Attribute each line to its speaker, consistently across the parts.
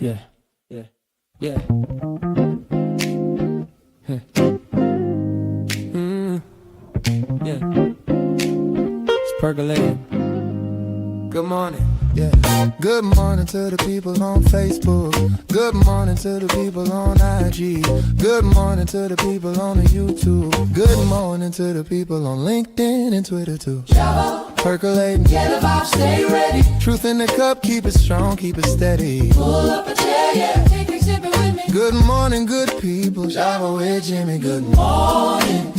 Speaker 1: Yeah, yeah, yeah. Huh. Yeah. It's percolating. Good morning.
Speaker 2: Yeah. Good morning to the people on Facebook. Good morning to the people on IG. Good morning to the people on the YouTube. Good morning to the people on LinkedIn and Twitter too.
Speaker 3: Java,
Speaker 2: Percolating.
Speaker 3: get a vibe, stay ready.
Speaker 2: Truth in the cup, keep it strong, keep it steady.
Speaker 3: Pull up a chair, yeah, take a sip with me.
Speaker 2: Good morning, good people. Java with Jimmy. Good morning.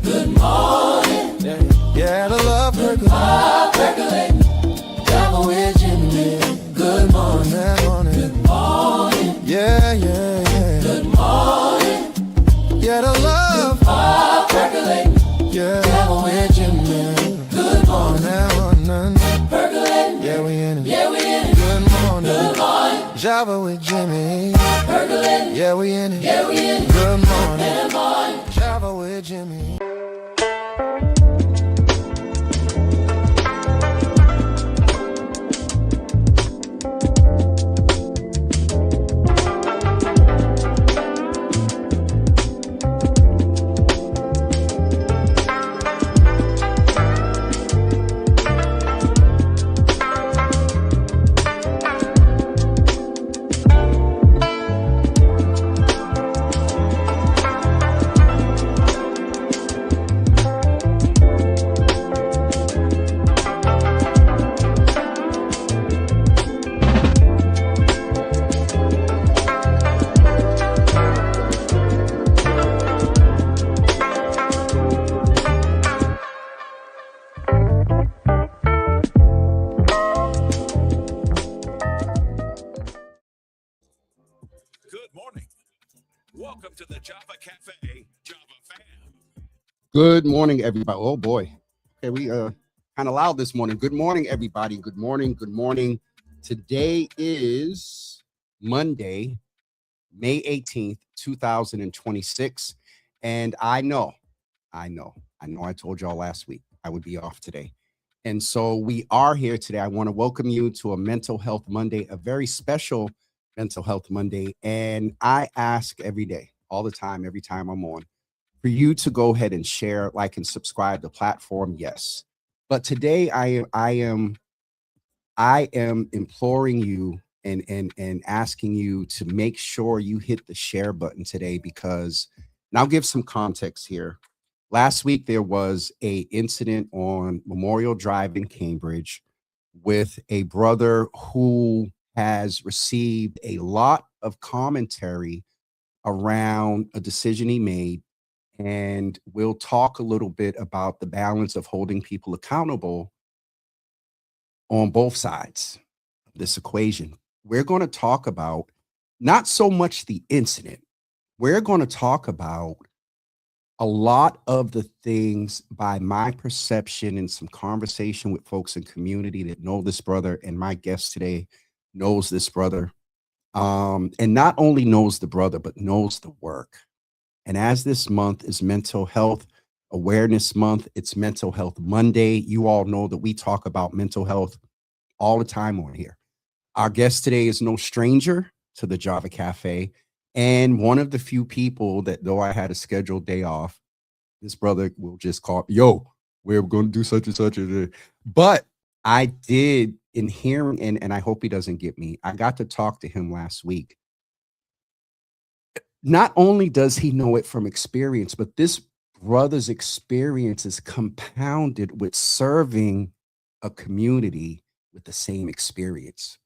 Speaker 3: Good morning,
Speaker 2: Yeah, the love percolating.
Speaker 3: vibe percolating. Java with Jimmy. Good morning,
Speaker 2: That morning.
Speaker 3: good morning,
Speaker 2: Yeah, yeah, yeah.
Speaker 3: good morning,
Speaker 2: Yeah, the love.
Speaker 3: vibe percolating.
Speaker 2: Yeah.
Speaker 3: Java with Jimmy. Good morning,
Speaker 2: That morning.
Speaker 3: percolating.
Speaker 2: Yeah, we in it.
Speaker 3: Yeah, we in it.
Speaker 2: Good morning.
Speaker 3: Good morning,
Speaker 2: Java with Jimmy.
Speaker 3: percolating.
Speaker 2: Yeah, we in it.
Speaker 3: Yeah, we in it.
Speaker 2: Good morning.
Speaker 3: Good morning.
Speaker 2: Java with Jimmy.
Speaker 4: Good morning. Welcome to the Java Cafe, Java fam.
Speaker 5: Good morning, everybody. Oh boy. Okay, we kind of loud this morning. Good morning, everybody. Good morning. Good morning. Today is Monday, May 18th, 2026. And I know I told y'all last week I would be off today. And so we are here today. I want to welcome you to a Mental Health Monday, a very special Mental Health Monday. And I ask every day, all the time, every time I'm on, for you to go ahead and share, like, and subscribe to the platform. Yes. But today I am imploring you and asking you to make sure you hit the share button today, because, and I'll give some context here. Last week, there was a incident on Memorial Drive in Cambridge with a brother who has received a lot of commentary around a decision he made. And we'll talk a little bit about the balance of holding people accountable on both sides of this equation. We're going to talk about not so much the incident. We're going to talk about a lot of the things, by my perception and some conversation with folks in community that know this brother, and my guest today knows this brother, and not only knows the brother, but knows the work. And as this month is Mental Health Awareness Month, it's Mental Health Monday. You all know that we talk about mental health all the time on here. Our guest today is no stranger to the Java Cafe, and one of the few people that, though I had a scheduled day off, this brother will just call, yo, we're going to do such and such. But I did, in hearing, and I hope he doesn't get me, I got to talk to him last week. Not only does he know it from experience, but this brother's experience is compounded with serving a community with the same experience.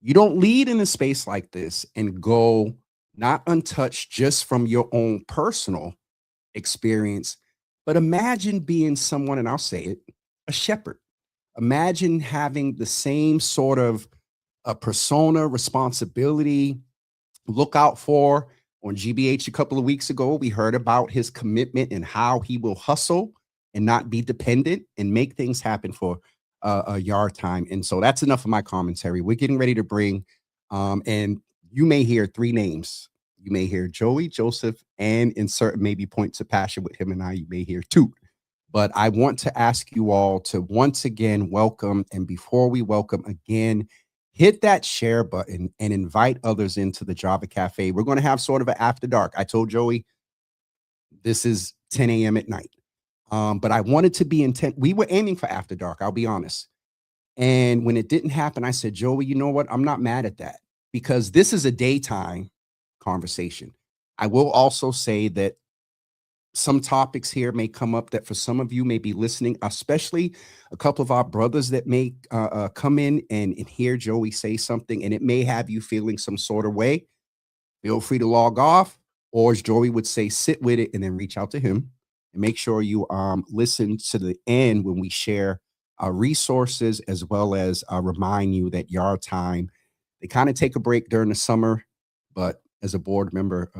Speaker 5: You don't lead in a space like this and go not untouched just from your own personal experience, but imagine being someone, and I'll say it, a shepherd. Imagine having the same sort of a persona, responsibility, look out for. On GBH a couple of weeks ago, we heard about his commitment and how he will hustle and not be dependent and make things happen for Yardtime. And so that's enough of my commentary. We're getting ready to bring, and you may hear three names. You may hear Joey, Joseph, and in certain maybe points of passion with him and I, you may hear two. But I want to ask you all to once again welcome, and before we welcome again, hit that share button and invite others into the Java Cafe. We're going to have sort of an after dark. I told Joey this is 10 a.m. at night. But I wanted to be intent. We were aiming for after dark, I'll be honest. And when it didn't happen, I said, Joey, you know what? I'm not mad at that because this is a daytime conversation. I will also say that some topics here may come up that for some of you may be listening, especially a couple of our brothers that may come in and hear Joey say something, and it may have you feeling some sort of way. Feel free to log off, or as Joey would say, sit with it and then reach out to him. And make sure you listen to the end when we share resources, as well as remind you that Yard Time, they kind of take a break during the summer, but as a board member,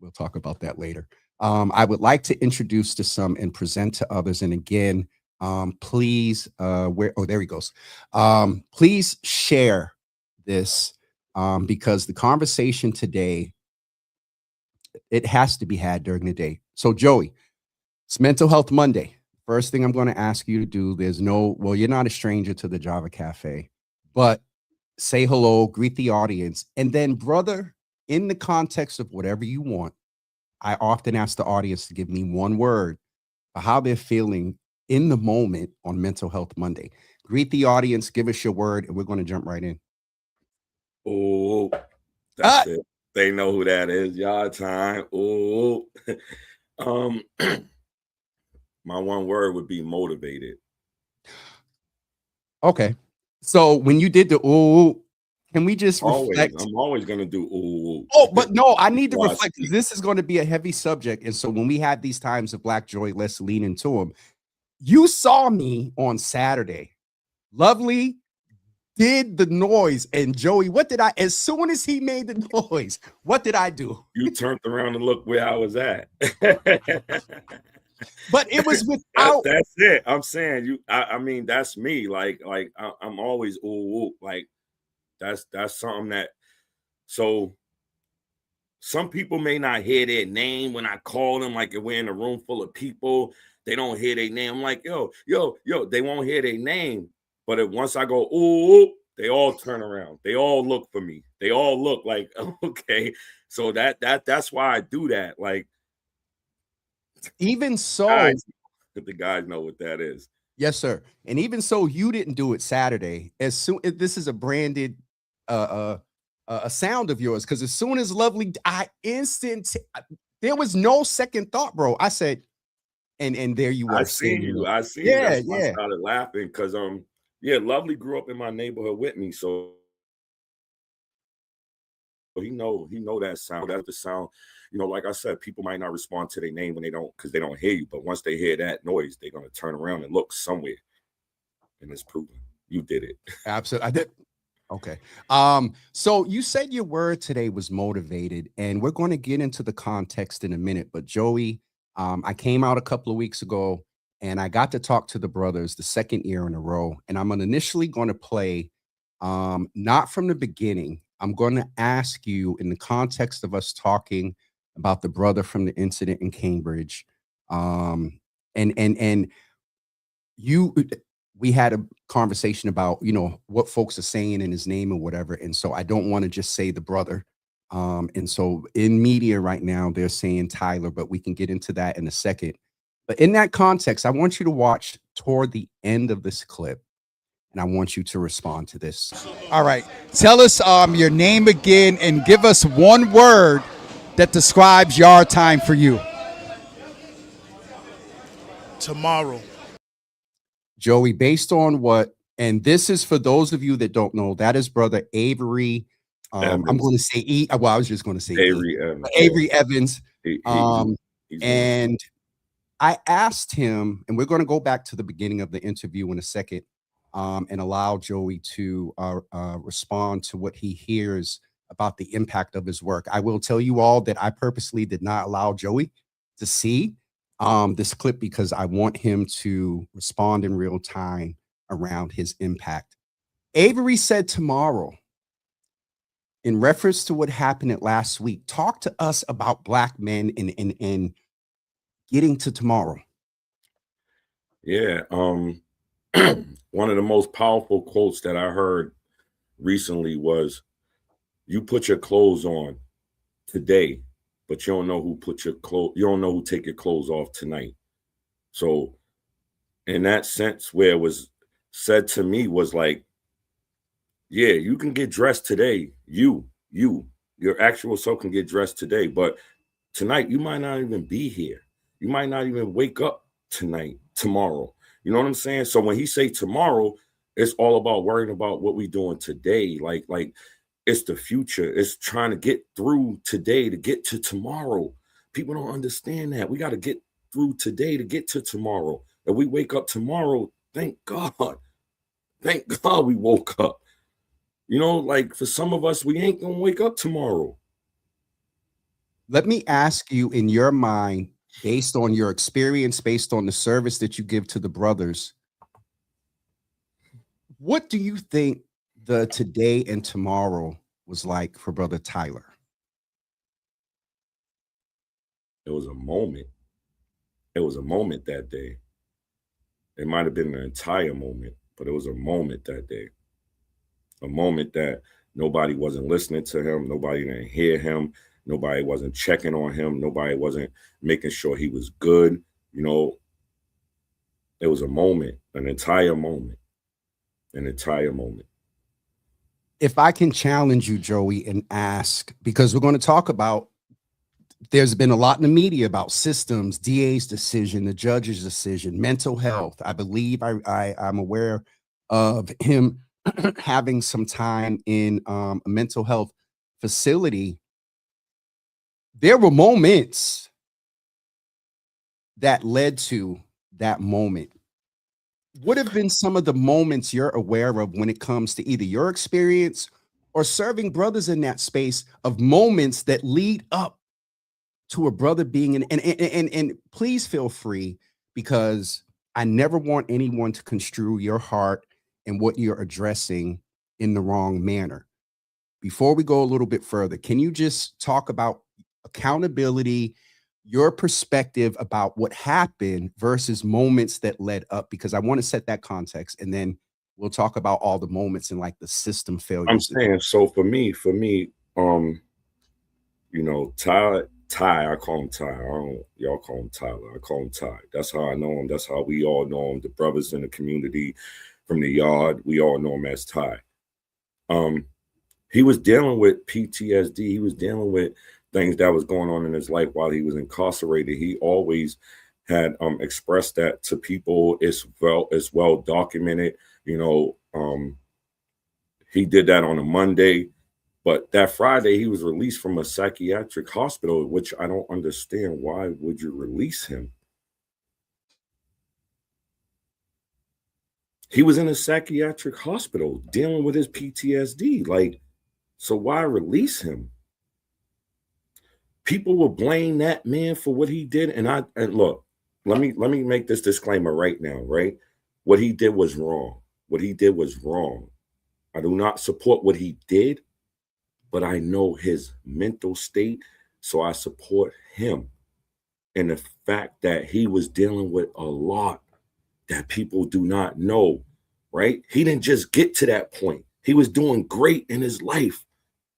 Speaker 5: we'll talk about that later. I would like to introduce to some and present to others. And again, please, there he goes. Please share this because the conversation today, it has to be had during the day. So Joey, it's Mental Health Monday. First thing I'm going to ask you to do, well, you're not a stranger to the Java Cafe, but say hello, greet the audience. And then, brother, in the context of whatever you want, I often ask the audience to give me one word for how they're feeling in the moment on Mental Health Monday. Greet the audience, give us your word, and we're going to jump right in.
Speaker 6: Oh, that's it. They know who that is. Yard time. Oh, my one word would be motivated.
Speaker 5: Okay. So when you did the can we just reflect?
Speaker 6: I'm always going to do ooh.
Speaker 5: Oh, but no, I need to reflect. This is going to be a heavy subject. And so when we have these times of Black joy, let's lean into them. You saw me on Saturday. Lovely did the noise. And Joey, as soon as he made the noise, what did I do?
Speaker 6: You turned around and looked where I was at.
Speaker 5: But it was without.
Speaker 6: That's it. I'm saying I mean, that's me. Like I'm always ooh. Like that's something that. So some people may not hear their name when I call them. Like if we're in a room full of people, they don't hear their name. I'm like, yo. They won't hear their name. But once I go ooh, they all turn around. They all look for me. They all look like okay. So that's why I do that. Like.
Speaker 5: Even so,
Speaker 6: the guys know what that is.
Speaker 5: Yes, sir. And even so, you didn't do it Saturday. As soon as this is a branded a sound of yours, because as soon as Lovely, there was no second thought, bro. I said, and there you were.
Speaker 6: I seen you. I started laughing because Lovely grew up in my neighborhood with me, so he know that sound. That's the sound. Like I said, people might not respond to their name because they don't hear you. But once they hear that noise, they're gonna turn around and look somewhere. And it's proven. You did it.
Speaker 5: Absolutely. I did. Okay. So you said your word today was motivated, and we're going to get into the context in a minute. But Joey, I came out a couple of weeks ago and I got to talk to the brothers the second year in a row. And I'm initially going to play not from the beginning. I'm going to ask you in the context of us talking about the brother from the incident in Cambridge. We had a conversation about, what folks are saying in his name and whatever. And so I don't want to just say the brother. And so in media right now, they're saying Tyler, but we can get into that in a second. But in that context, I want you to watch toward the end of this clip. And I want you to respond to this.
Speaker 7: All right. Tell us your name again and give us one word that describes Yard Time for you.
Speaker 8: Tomorrow.
Speaker 5: Joey, based on and this is for those of you that don't know, that is brother Avery. I'm going to say I was just going to say Avery Evans. And I asked him, and we're going to go back to the beginning of the interview in a second, and allow Joey to respond to what he hears about the impact of his work. I will tell you all that I purposely did not allow Joey to see this clip because I want him to respond in real time around his impact. Avery said tomorrow, in reference to what happened at last week, talk to us about Black men and getting to tomorrow.
Speaker 6: Yeah. One of the most powerful quotes that I heard recently was, you put your clothes on today, but you don't know who put your clothes, you don't know who take your clothes off tonight. So in that sense, where it was said to me was like, yeah, you can get dressed today. Your actual self can get dressed today, but tonight you might not even be here. You might not even wake up tomorrow. You know what I'm saying? So when he say tomorrow, it's all about worrying about what we doing today. Like it's the future. It's trying to get through today to get to tomorrow. People don't understand that. We got to get through today to get to tomorrow. If we wake up tomorrow, thank God. Thank God we woke up. You know, like for some of us, we ain't gonna wake up tomorrow.
Speaker 5: Let me ask you, in your mind, based on your experience, based on the service that you give to the brothers, what do you think the today and tomorrow was like for Brother Tyler?
Speaker 6: It was a moment. It was a moment that day. It might have been an entire moment, but it was a moment that day. A moment that nobody wasn't listening to him, nobody didn't hear him, nobody wasn't checking on him, nobody wasn't making sure he was good. You know, it was a moment, an entire moment, an entire moment.
Speaker 5: If I can challenge you, Joey, and ask, because we're going to talk about, there's been a lot in the media about systems, DA's decision, the judge's decision, mental health. I believe I'm aware of him having some time in a mental health facility. There were moments that led to that moment. What have been some of the moments you're aware of when it comes to either your experience or serving brothers in that space, of moments that lead up to a brother being in, and please feel free, because I never want anyone to construe your heart and what you're addressing in the wrong manner. Before we go a little bit further, can you just talk about accountability, your perspective about what happened versus moments that led up? Because I want to set that context, and then we'll talk about all the moments and like the system failures.
Speaker 6: I'm saying, so for me, you know, Ty, I call him Ty. I don't, y'all call him Tyler. I call him Ty. That's how I know him. That's how we all know him. The brothers in the community from the yard, we all know him as Ty. He was dealing with PTSD. He was dealing with things that was going on in his life while he was incarcerated. He always had expressed that to people. It's well documented. You know, he did that on a Monday. But that Friday, he was released from a psychiatric hospital, which I don't understand. Why would you release him? He was in a psychiatric hospital dealing with his PTSD. Like, so why release him? People will blame that man for what he did. And look, let me make this disclaimer right now, right? What he did was wrong. What he did was wrong. I do not support what he did, but I know his mental state, so I support him. And the fact that he was dealing with a lot that people do not know, right? He didn't just get to that point. He was doing great in his life.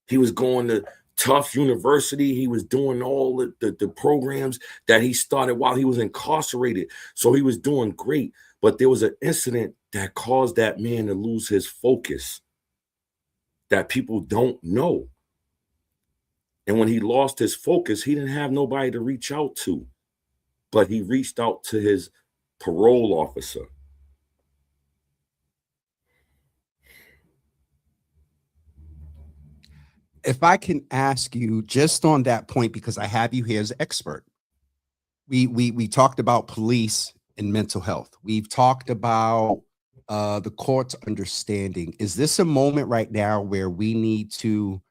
Speaker 6: He was going to Tufts University. He was doing all the programs that he started while he was incarcerated. So he was doing great. But there was an incident that caused that man to lose his focus that people don't know. And when he lost his focus, he didn't have nobody to reach out to, but he reached out to his parole officer.
Speaker 5: If I can ask you just on that point, because I have you here as an expert. We talked about police and mental health. We've talked about the court's understanding. Is this a moment right now where we need to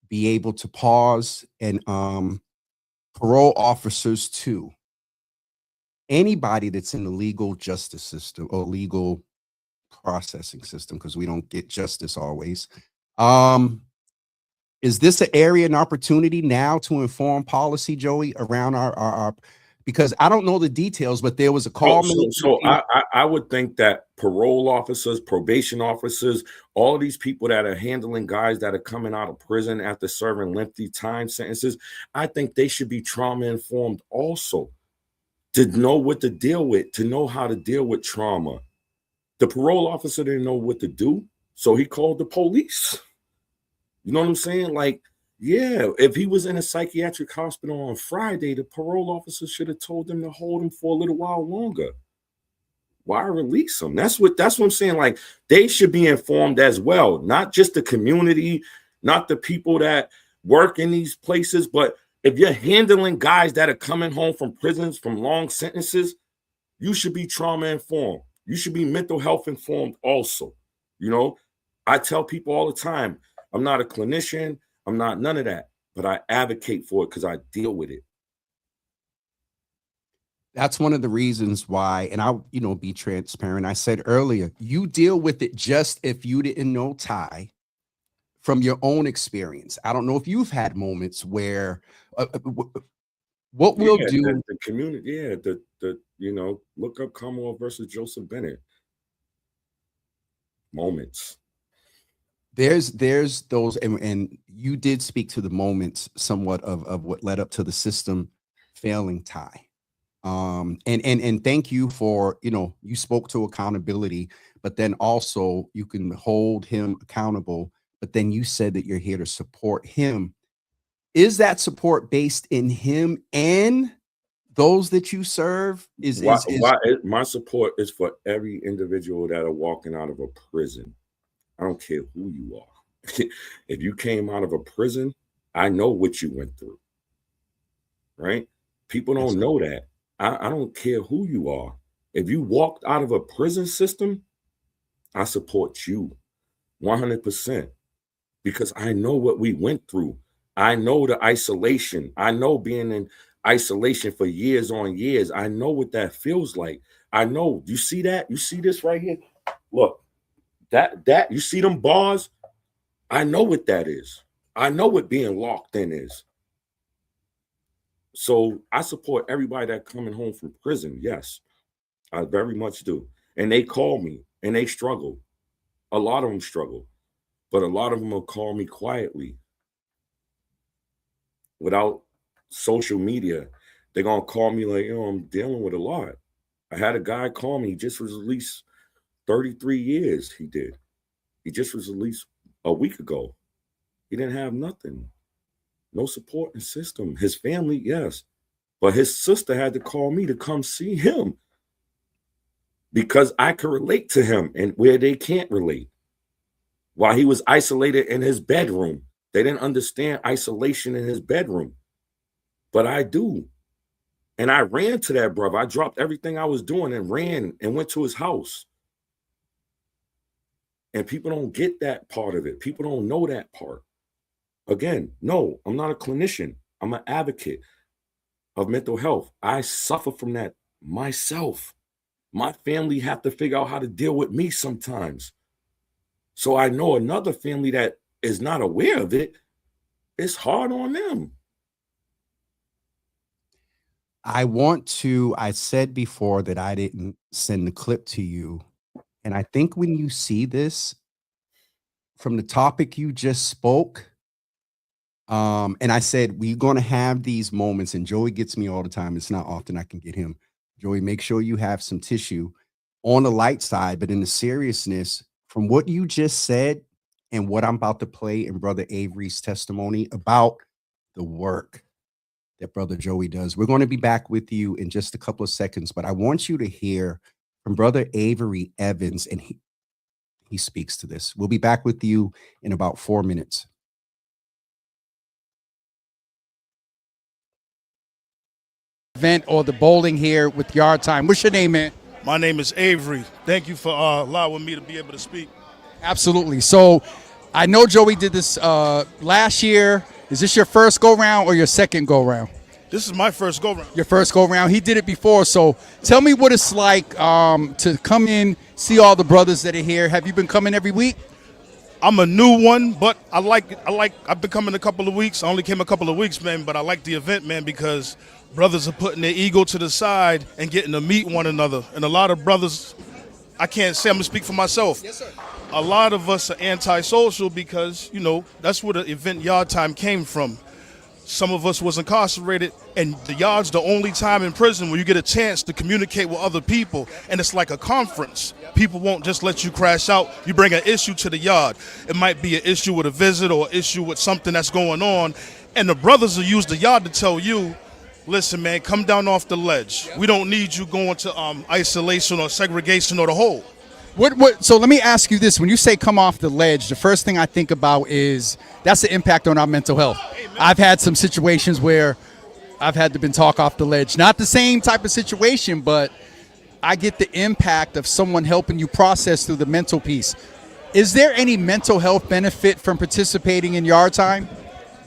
Speaker 5: be able to pause, and parole officers too, anybody that's in the legal justice system or legal processing system, because we don't get justice always, is this an area and opportunity now to inform policy, Joey, around our Because I don't know the details, but there was a call.
Speaker 6: I would think that parole officers, probation officers, all these people that are handling guys that are coming out of prison after serving lengthy time sentences, I think they should be trauma informed also, to know what to deal with, to know how to deal with trauma. The parole officer didn't know what to do, so he called the police. You know what I'm saying? Like, yeah, if he was in a psychiatric hospital on Friday, the parole officer should have told them to hold him for a little while longer. Why release him? That's what I'm saying. Like, they should be informed as well, not just the community, not the people that work in these places, but if you're handling guys that are coming home from prisons from long sentences, you should be trauma informed. You should be mental health informed also. You know, I tell people all the time, I'm not a clinician, I'm not none of that, but I advocate for it because I deal with it.
Speaker 5: That's one of the reasons why, and I'll, be transparent. I said earlier, you deal with it just if you didn't know Ty from your own experience. I don't know if you've had moments where what we'll do.
Speaker 6: The community, look up Commonwealth versus Joseph Bennett. Moments.
Speaker 5: There's those, and you did speak to the moments somewhat of what led up to the system failing Ty. And thank you for, you spoke to accountability, but then also you can hold him accountable, but then you said that you're here to support him. Is that support based in him and those that you serve?
Speaker 6: My support is for every individual that are walking out of a prison. I don't care who you are. If you came out of a prison, I know what you went through. Right? People don't know that. I don't care who you are. If you walked out of a prison system, I support you 100% because I know what we went through. I know the isolation. I know being in isolation for years on years. I know what that feels like. I know. You see that? You see this right here? Look, that you see them bars? I know what that is. I know what being locked in is. So I support everybody that coming home from prison. Yes, I very much do. And they call me and they struggle. A lot of them struggle, but a lot of them will call me quietly. Without social media, they're going to call me like, I'm dealing with a lot. I had a guy call me, he just was released 33 years. He did. He just was released a week ago. He didn't have nothing. No supporting system. His family, yes. But his sister had to call me to come see him because I could relate to him and where they can't relate. While he was isolated in his bedroom, they didn't understand isolation in his bedroom. But I do. And I ran to that brother. I dropped everything I was doing and ran and went to his house. And people don't get that part of it. People don't know that part. Again, no, I'm not a clinician. I'm an advocate of mental health. I suffer from that myself. My family have to figure out how to deal with me sometimes. So I know another family that is not aware of it, it's hard on them.
Speaker 5: I said before that I didn't send the clip to you. And I think when you see this from the topic you just spoke, and I said, we're going to have these moments, and Joey gets me all the time. It's not often I can get him. Joey, make sure you have some tissue on the light side, but in the seriousness, from what you just said and what I'm about to play in Brother Avery's testimony about the work that Brother Joey does. We're going to be back with you in just a couple of seconds, but I want you to hear from Brother Avery Evans, and he speaks to this. We'll be back with you in about 4 minutes.
Speaker 7: Event or the bowling here with Yard Time. What's your name, man?
Speaker 8: My name is Avery. Thank you for allowing me to be able to speak.
Speaker 7: Absolutely. So I know Joey did this last year. Is this your first go round or your second go round?
Speaker 8: This is my first go round.
Speaker 7: Your first go round. He did it before. So tell me what it's like to come in, see all the brothers that are here. Have you been coming every week?
Speaker 8: I'm a new one, but I've been coming a couple of weeks. I only came a couple of weeks, man, but I like the event, man, because brothers are putting their ego to the side and getting to meet one another. And a lot of brothers, I can't say, I'm gonna speak for myself. Yes, sir. A lot of us are antisocial because, that's where the event Yard Time came from. Some of us was incarcerated, and the yard's the only time in prison where you get a chance to communicate with other people, and it's like a conference. People won't just let you crash out. You bring an issue to the yard. It might be an issue with a visit or an issue with something that's going on, and the brothers will use the yard to tell you, listen, man, come down off the ledge. We don't need you going to isolation or segregation or the hole.
Speaker 7: So let me ask you this. When you say come off the ledge, the first thing I think about is that's the impact on our mental health. I've had some situations where I've had to been talk off the ledge. Not the same type of situation, but I get the impact of someone helping you process through the mental piece. Is there any mental health benefit from participating in Yard Time?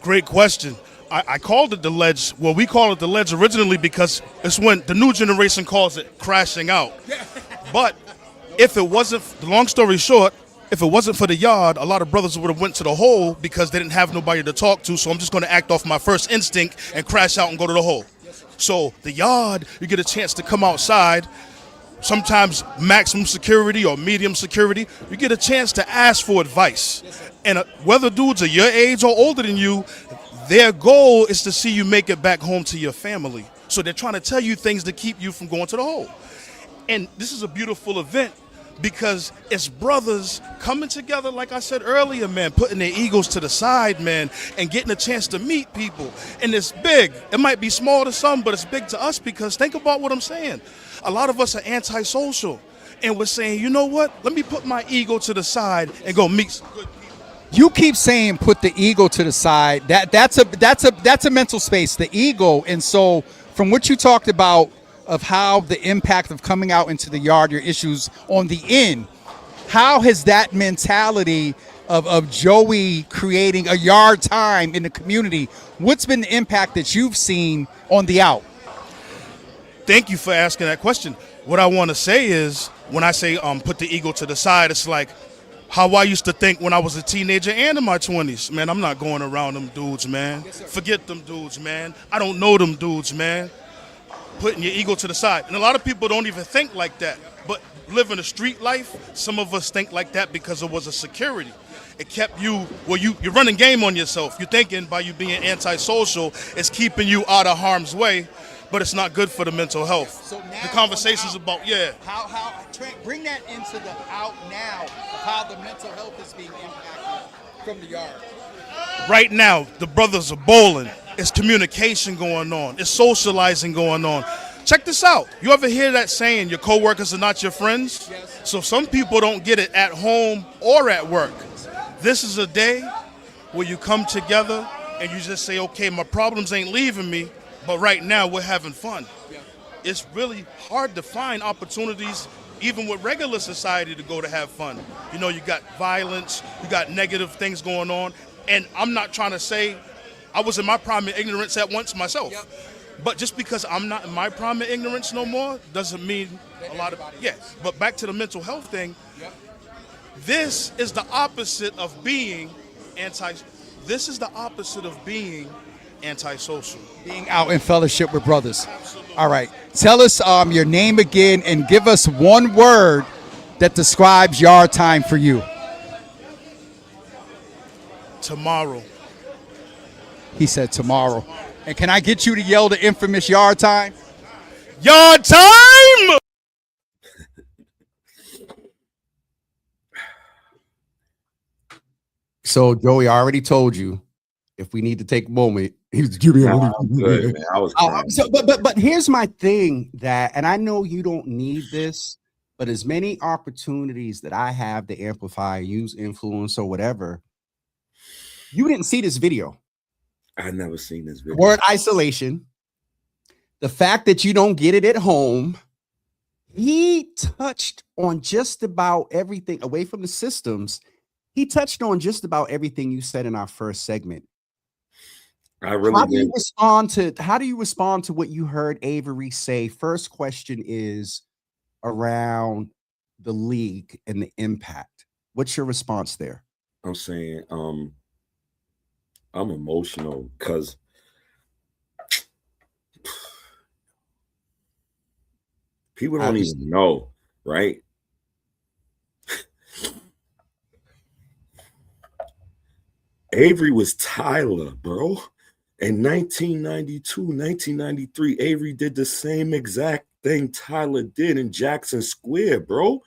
Speaker 8: Great question. I called it the ledge. Well, we call it the ledge originally because it's when the new generation calls it crashing out. But if it wasn't, long story short, if it wasn't for the yard, a lot of brothers would have went to the hole because they didn't have nobody to talk to. So I'm just going to act off my first instinct and crash out and go to the hole. So the yard, you get a chance to come outside, sometimes maximum security or medium security. You get a chance to ask for advice. And whether dudes are your age or older than you, their goal is to see you make it back home to your family. So they're trying to tell you things to keep you from going to the hole. And this is a beautiful event because it's brothers coming together, like I said earlier, man, putting their egos to the side, man, and getting a chance to meet people. And it's big. It might be small to some, but it's big to us because think about what I'm saying. A lot of us are antisocial, and we're saying, you know what? Let me put my ego to the side and go meet some good people.
Speaker 7: You keep saying put the ego to the side. That's a mental space, the ego. And so from what you talked about of how the impact of coming out into the yard, your issues on the in, how has that mentality of Joey creating a Yard Time in the community, what's been the impact that you've seen on the out?
Speaker 8: Thank you for asking that question. What I want to say is when I say put the ego to the side, it's like how I used to think when I was a teenager and in my 20s. Man, I'm not going around them dudes, man. Forget them dudes, man. I don't know them dudes, man. Putting your ego to the side. And a lot of people don't even think like that. But living a street life, some of us think like that because it was a security. It kept you, well, you're running game on yourself. You're thinking by you being antisocial, it's keeping you out of harm's way, but it's not good for the mental health.
Speaker 7: So now
Speaker 8: the conversation's about,
Speaker 7: how bring that into the out now of how the mental health is being impacted from the yard.
Speaker 8: Right now, the brothers are bowling. It's communication going on. It's socializing going on. Check this out. You ever hear that saying, your coworkers are not your friends? Yes. So some people don't get it at home or at work. This is a day where you come together and you just say, okay, my problems ain't leaving me, but right now we're having fun. Yeah. It's really hard to find opportunities, even with regular society, to go to have fun. You know, you got violence, you got negative things going on, and I'm not trying to say I was in my prime of ignorance at once myself. Yep. But just because I'm not in my prime of ignorance no more doesn't mean a lot of, yes. But back to the mental health thing, yep. This is the opposite of being antisocial. Being
Speaker 7: out in fellowship with brothers. Absolutely. All right. Tell us your name again and give us one word that describes Yard Time for you.
Speaker 8: Tomorrow.
Speaker 7: He said tomorrow. And can I get you to yell the infamous Yard Time?
Speaker 8: Yard Time!
Speaker 5: So Joey, I already told you if we need to take a moment, he's giving
Speaker 6: good, man. I was
Speaker 5: but here's my thing that, and I know you don't need this, but as many opportunities that I have to amplify, use influence or whatever, you didn't see this video.
Speaker 6: I've never seen this video.
Speaker 5: Word isolation. The fact that you don't get it at home. He touched on just about everything away from the systems. He touched on just about everything you said in our first segment.
Speaker 6: I really
Speaker 5: how do you respond to what you heard Avery say? First question is around the league and the impact. What's your response there?
Speaker 6: I'm saying, I'm emotional because people don't even know, right? Avery was Tyler, bro. In 1992, 1993, Avery did the same exact thing Tyler did in Jackson Square, bro.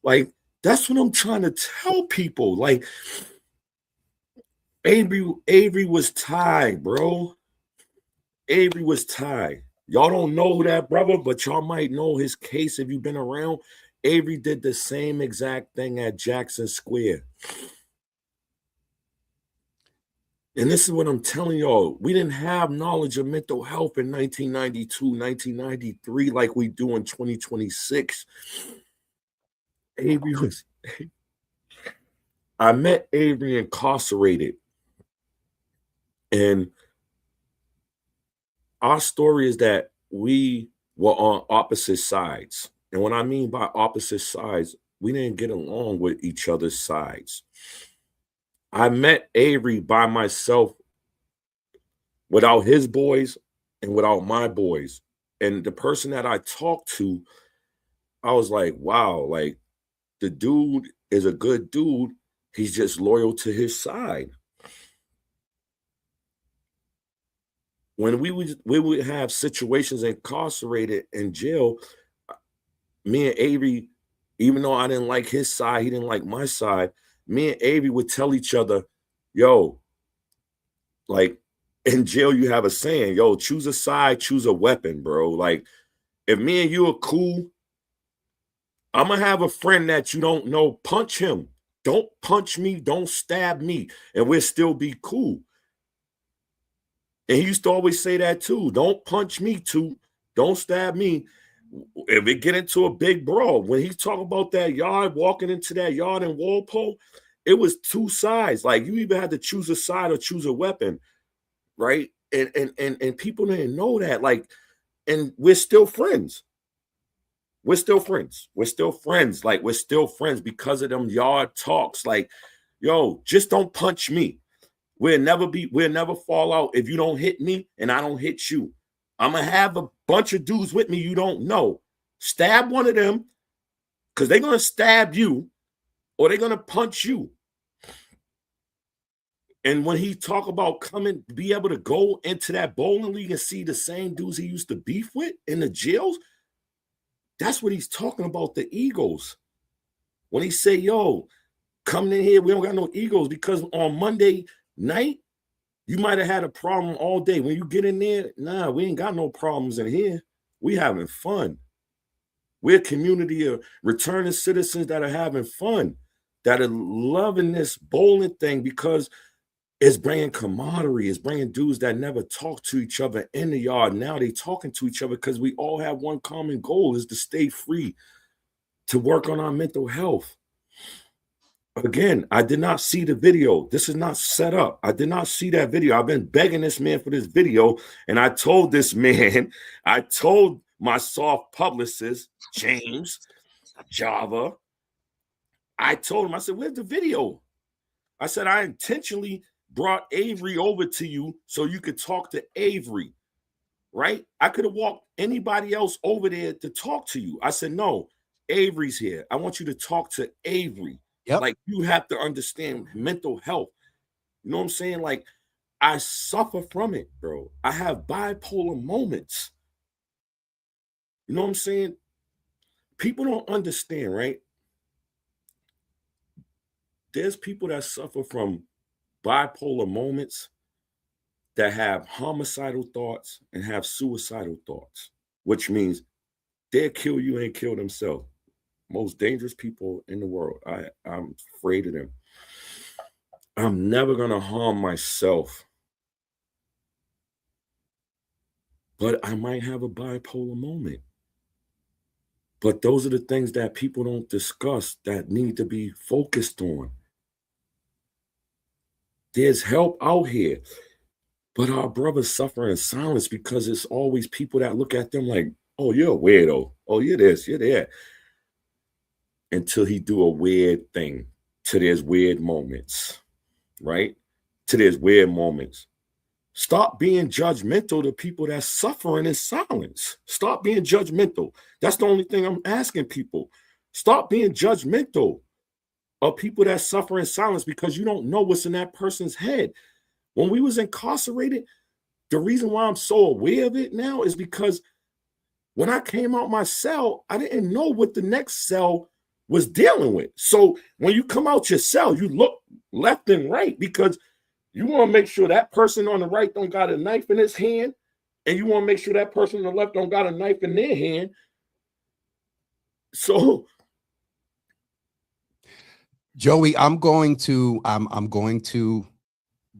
Speaker 6: Like, that's what I'm trying to tell people. Like, Avery was Ty, bro. Avery was Ty. Y'all don't know that brother, but y'all might know his case if you've been around. Avery did the same exact thing at Jackson Square. And this is what I'm telling y'all. We didn't have knowledge of mental health in 1992, 1993 like we do in 2026. Avery was... I met Avery incarcerated. And our story is that we were on opposite sides. And what I mean by opposite sides, we didn't get along with each other's sides. I met Avery by myself without his boys and without my boys. And the person that I talked to, I was like, wow, like the dude is a good dude. He's just loyal to his side. When we would have situations incarcerated in jail, me and Avery, even though I didn't like his side, he didn't like my side, me and Avery would tell each other, yo, like in jail, you have a saying, yo, choose a side, choose a weapon, bro. Like if me and you are cool, I'm going to have a friend that you don't know, punch him. Don't punch me, don't stab me, and we'll still be cool. And he used to always say that too. Don't punch me too. Don't stab me. If it get into a big brawl, when he talk about that yard, walking into that yard in Walpole, it was two sides. Like you either had to choose a side or choose a weapon, right? And people didn't know that. Like, and we're still friends. We're still friends. We're still friends. Like we're still friends because of them yard talks. Like, yo, just don't punch me. We'll never fall out if you don't hit me and I don't hit you. I'm going to have a bunch of dudes with me you don't know. Stab one of them because they're going to stab you or they're going to punch you. And when he talk about coming, be able to go into that bowling league and see the same dudes he used to beef with in the jails, that's what he's talking about, the egos. When he say, yo, coming in here, we don't got no egos because on Monday night, you might have had a problem all day. When you get in there, nah, we ain't got no problems in here. We having fun. We're a community of returning citizens that are having fun, that are loving this bowling thing because it's bringing camaraderie. It's bringing dudes that never talk to each other in the yard. Now they talking to each other because we all have one common goal is to stay free, to work on our mental health. Again, I did not see the video. This is not set up. I did not see that video. I've been begging this man for this video. And I told this man, I told my soft publicist, James Java, I told him, I said, where's the video? I said, I intentionally brought Avery over to you so you could talk to Avery, right? I could have walked anybody else over there to talk to you. I said, no, Avery's here. I want you to talk to Avery. Yep. Like you have to understand mental health. You know what I'm saying? Like I suffer from it, bro. I have bipolar moments. You know what I'm saying? People don't understand, right? There's people that suffer from bipolar moments that have homicidal thoughts and have suicidal thoughts, which means they'll kill you and kill themselves. Most dangerous people in the world. I'm afraid of them. I'm never going to harm myself. But I might have a bipolar moment. But those are the things that people don't discuss that need to be focused on. There's help out here. But our brothers suffer in silence because it's always people that look at them like, oh, you're a weirdo. Oh, you're this, you're that. Until he do a weird thing. to there's weird moments, right? To there's weird moments. Stop being judgmental to people that's suffering in silence. Stop being judgmental. That's the only thing I'm asking people. Stop being judgmental of people that suffer in silence because you don't know what's in that person's head. When we was incarcerated, the reason why I'm so aware of it now is because when I came out my cell, I didn't know what the next cell was dealing with. So when you come out your cell, you look left and right because you want to make sure that person on the right don't got a knife in his hand, and you want to make sure that person on the left don't got a knife in their hand. So,
Speaker 5: Joey, I'm going to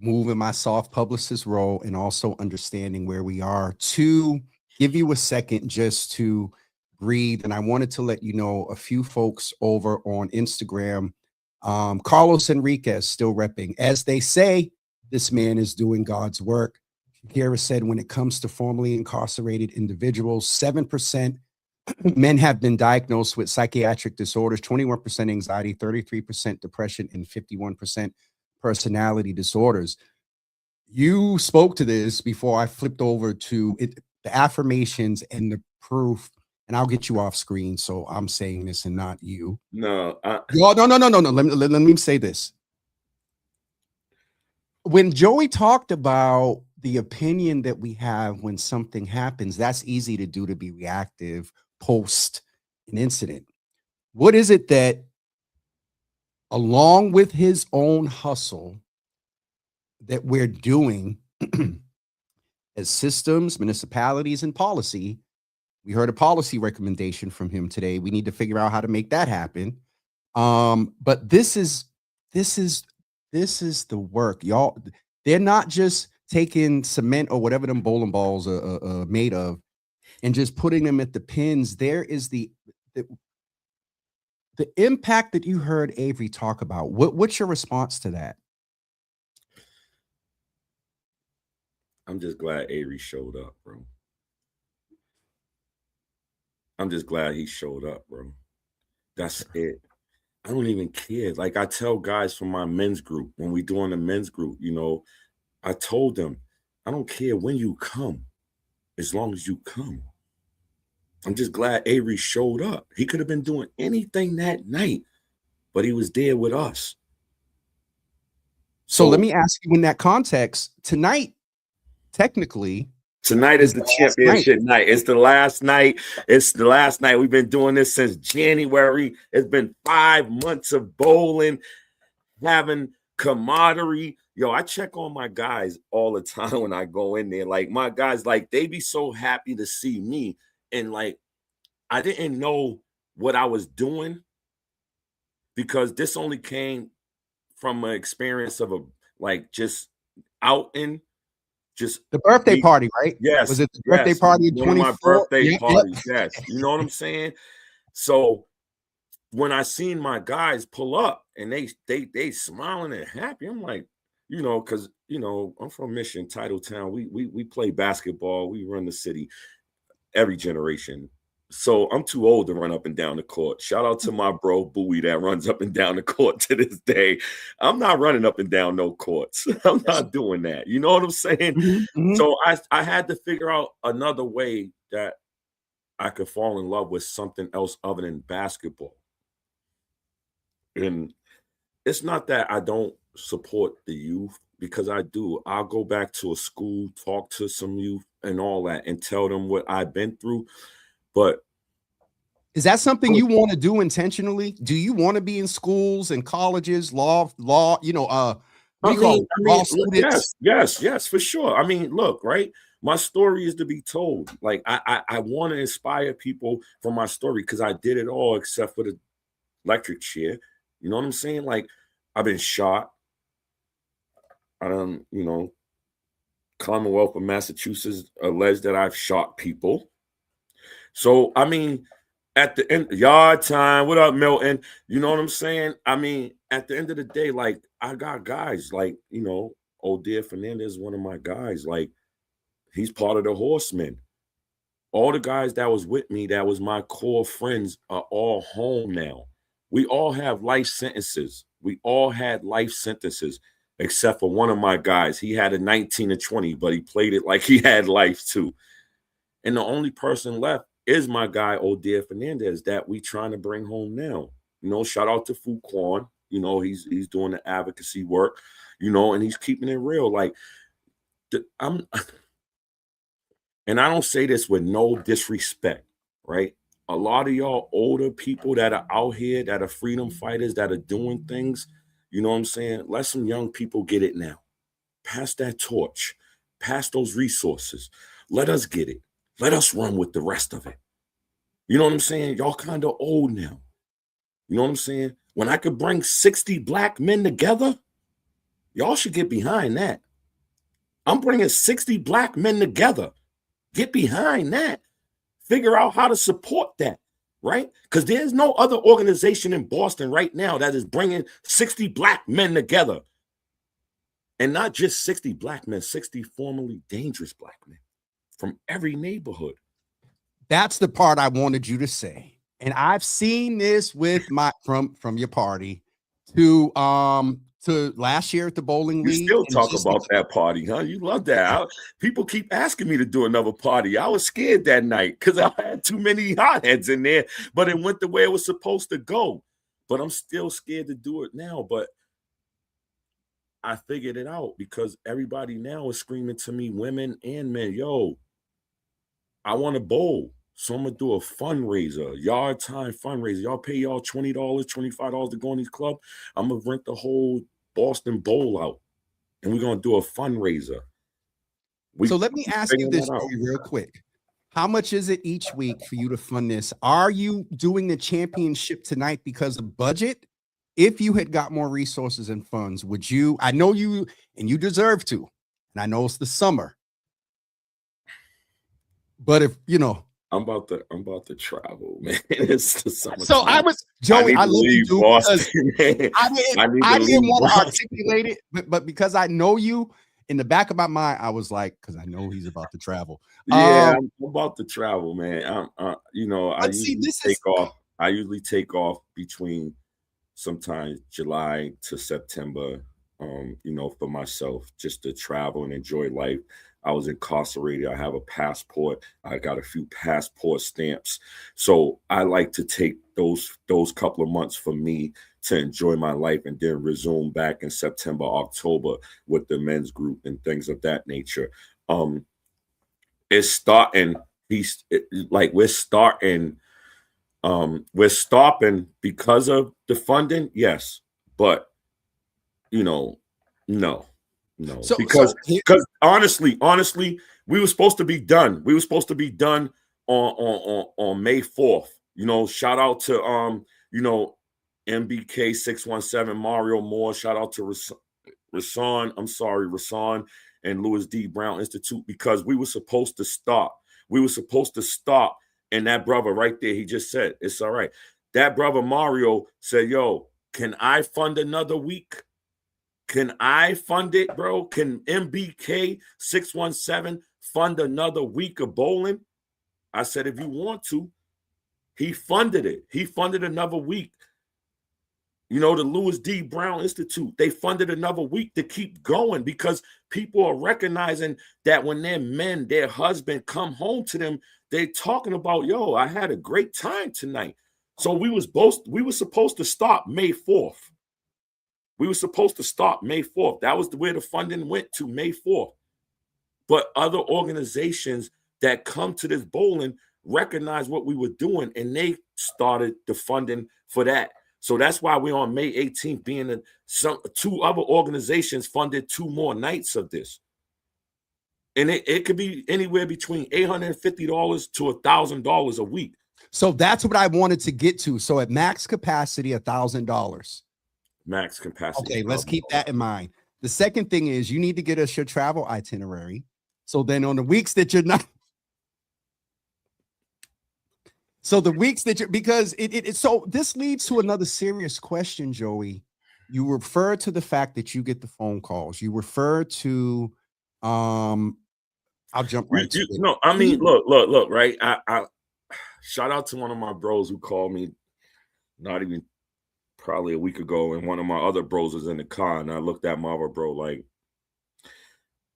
Speaker 5: move in my soft publicist role and also understanding where we are to give you a second just to breathe. And I wanted to let you know a few folks over on Instagram. Carlos Enriquez still repping. As they say, this man is doing God's work. Kira said when it comes to formerly incarcerated individuals, 7% men have been diagnosed with psychiatric disorders, 21% anxiety, 33% depression, and 51% personality disorders. You spoke to this before I flipped over to it, the affirmations and the proof, and I'll get you off screen. So I'm saying this and not you.
Speaker 6: no.
Speaker 5: No. Let me say this. When Joey talked about the opinion that we have when something happens, that's easy to do, to be reactive post an incident. What is it that, along with his own hustle, that we're doing as systems, municipalities, and policy? We heard a policy recommendation from him today. We need to figure out how to make that happen. But this is the work, y'all. They're not just taking cement or whatever them bowling balls are made of and just putting them at the pins. There is the impact that you heard Avery talk about. What's your response to that?
Speaker 6: I'm just glad Avery showed up, bro. I'm just glad he showed up, bro. That's it. I don't even care. Like I tell guys from my men's group, when we doing the men's group, you know, I told them, I don't care when you come, as long as you come. I'm just glad Avery showed up. He could have been doing anything that night, but he was there with us.
Speaker 5: So let me ask you in that context, tonight, technically,
Speaker 6: tonight is the championship night. It's the last night. It's the last night. We've been doing this since January. It's been 5 months of bowling, having camaraderie. Yo, I check on my guys all the time when I go in there. Like my guys, like they be so happy to see me. And like, I didn't know what I was doing because this only came from an experience of a like just outing. Just
Speaker 5: the birthday party, right?
Speaker 6: Yes.
Speaker 5: Was it the birthday party in 24?
Speaker 6: My birthday party, yes. You know what I'm saying? So when I seen my guys pull up and they smiling and happy, I'm like, you know, because you know, I'm from Mission, Titletown. We play basketball, we run the city, every generation. So I'm too old to run up and down the court. Shout out to my bro Bowie that runs up and down the court to this day. I'm not running up and down no courts. I'm not doing that. You know what I'm saying?
Speaker 5: Mm-hmm.
Speaker 6: So I had to figure out another way that I could fall in love with something else other than basketball. And it's not that I don't support the youth, because I do. I'll go back to a school, talk to some youth and all that and tell them what I've been through. But
Speaker 5: is that something you want to do intentionally? Do you want to be in schools and colleges, law, you know,
Speaker 6: yes, for sure. I mean, look, right? My story is to be told. Like I want to inspire people from my story because I did it all except for the electric chair. You know what I'm saying? Like I've been shot. I don't, you know, Commonwealth of Massachusetts alleged that I've shot people. So, I mean, at the end, Yardtime, what up, Milton? You know what I'm saying? I mean, at the end of the day, like, I got guys like, you know, Odair Fernandez, one of my guys, like, he's part of the Horsemen. All the guys that was with me, that was my core friends, are all home now. We all have life sentences. We all had life sentences, except for one of my guys. He had a 19 and 20, but he played it like he had life too. And the only person left is my guy, Odair Fernandez, that we trying to bring home now. You know, shout out to Fu Quan. You know, he's doing the advocacy work, you know, and he's keeping it real. Like, and I don't say this with no disrespect, right? A lot of y'all older people that are out here, that are freedom fighters, that are doing things, you know what I'm saying? Let some young people get it now. Pass that torch. Pass those resources. Let us get it. Let us run with the rest of it. You know what I'm saying? Y'all kind of old now. You know what I'm saying? When I could bring 60 black men together, y'all should get behind that. I'm bringing 60 black men together. Get behind that. Figure out how to support that, right? Because there's no other organization in Boston right now that is bringing 60 black men together. And not just 60 black men, 60 formerly dangerous black men from every neighborhood.
Speaker 5: That's the part I wanted you to say. And I've seen this with my from your party to last year at the bowling league.
Speaker 6: You still talk about that party, huh? You love that. People keep asking me to do another party. I was scared that night because I had too many hotheads in there, but it went the way it was supposed to go. But I'm still scared to do it now. But I figured it out because everybody now is screaming to me, women and men, yo, I want to bowl. So I'm going to do a fundraiser, yard time fundraiser. Y'all pay y'all $20, $25 to go in these club. I'm going to rent the whole Boston Bowl out, and we're going to do a fundraiser.
Speaker 5: So let me ask you this real quick. How much is it each week for you to fund this? Are you doing the championship tonight because of budget? If you had got more resources and funds, would you? I know you, and you deserve to, and I know it's the summer. But if you know, I'm about to travel, man. It's the summer. So I was Joey. I love you, Boston, I didn't want to articulate it, but because I know you, in the back of my mind, I was like, because I know he's about to travel.
Speaker 6: Yeah, I'm about to travel, man. You know, I usually take off between sometimes July to September. You know, for myself, just to travel and enjoy life. I was incarcerated. I have a passport. I got a few passport stamps. So I like to take those couple of months for me to enjoy my life and then resume back in September, October with the men's group and things of that nature. It's starting. We're stopping because of the funding. Yes. But, you know, no. Because honestly, we were supposed to be done. We were supposed to be done on May 4th. You know, shout out to you know, MBK 617, Mario Moore. Shout out to Rasan and Louis D. Brown Institute, because we were supposed to stop. And that brother right there, he just said, it's all right. That brother Mario said, yo, can I fund another week? Can I fund it, bro? Can MBK 617 fund another week of bowling? I said, if you want to. He funded it. He funded another week. You know, the Louis D. Brown Institute, they funded another week to keep going because people are recognizing that when their men, their husband come home to them, they're talking about, yo, I had a great time tonight. So we were supposed to stop May 4th. We were supposed to stop May 4th. That was where the funding went to, May 4th. But other organizations that come to this bowling recognize what we were doing, and they started the funding for that. So that's why we're on May 18th, being two other organizations funded 2 more nights of this. And it could be anywhere between $850 to $1,000 a week.
Speaker 5: So that's what I wanted to get to. So at max capacity, $1,000.
Speaker 6: Max capacity.
Speaker 5: Okay, let's keep that in mind. The second thing is you need to get us your travel itinerary. So then on the weeks that you're not, because so this leads to another serious question, Joey. You refer to the fact that you get the phone calls. You refer to, I'll jump right to it.
Speaker 6: No, I mean, look, right? I shout out to one of my bros who called me, not even probably a week ago, and one of my other bros was in the car, and I looked at my other bro like,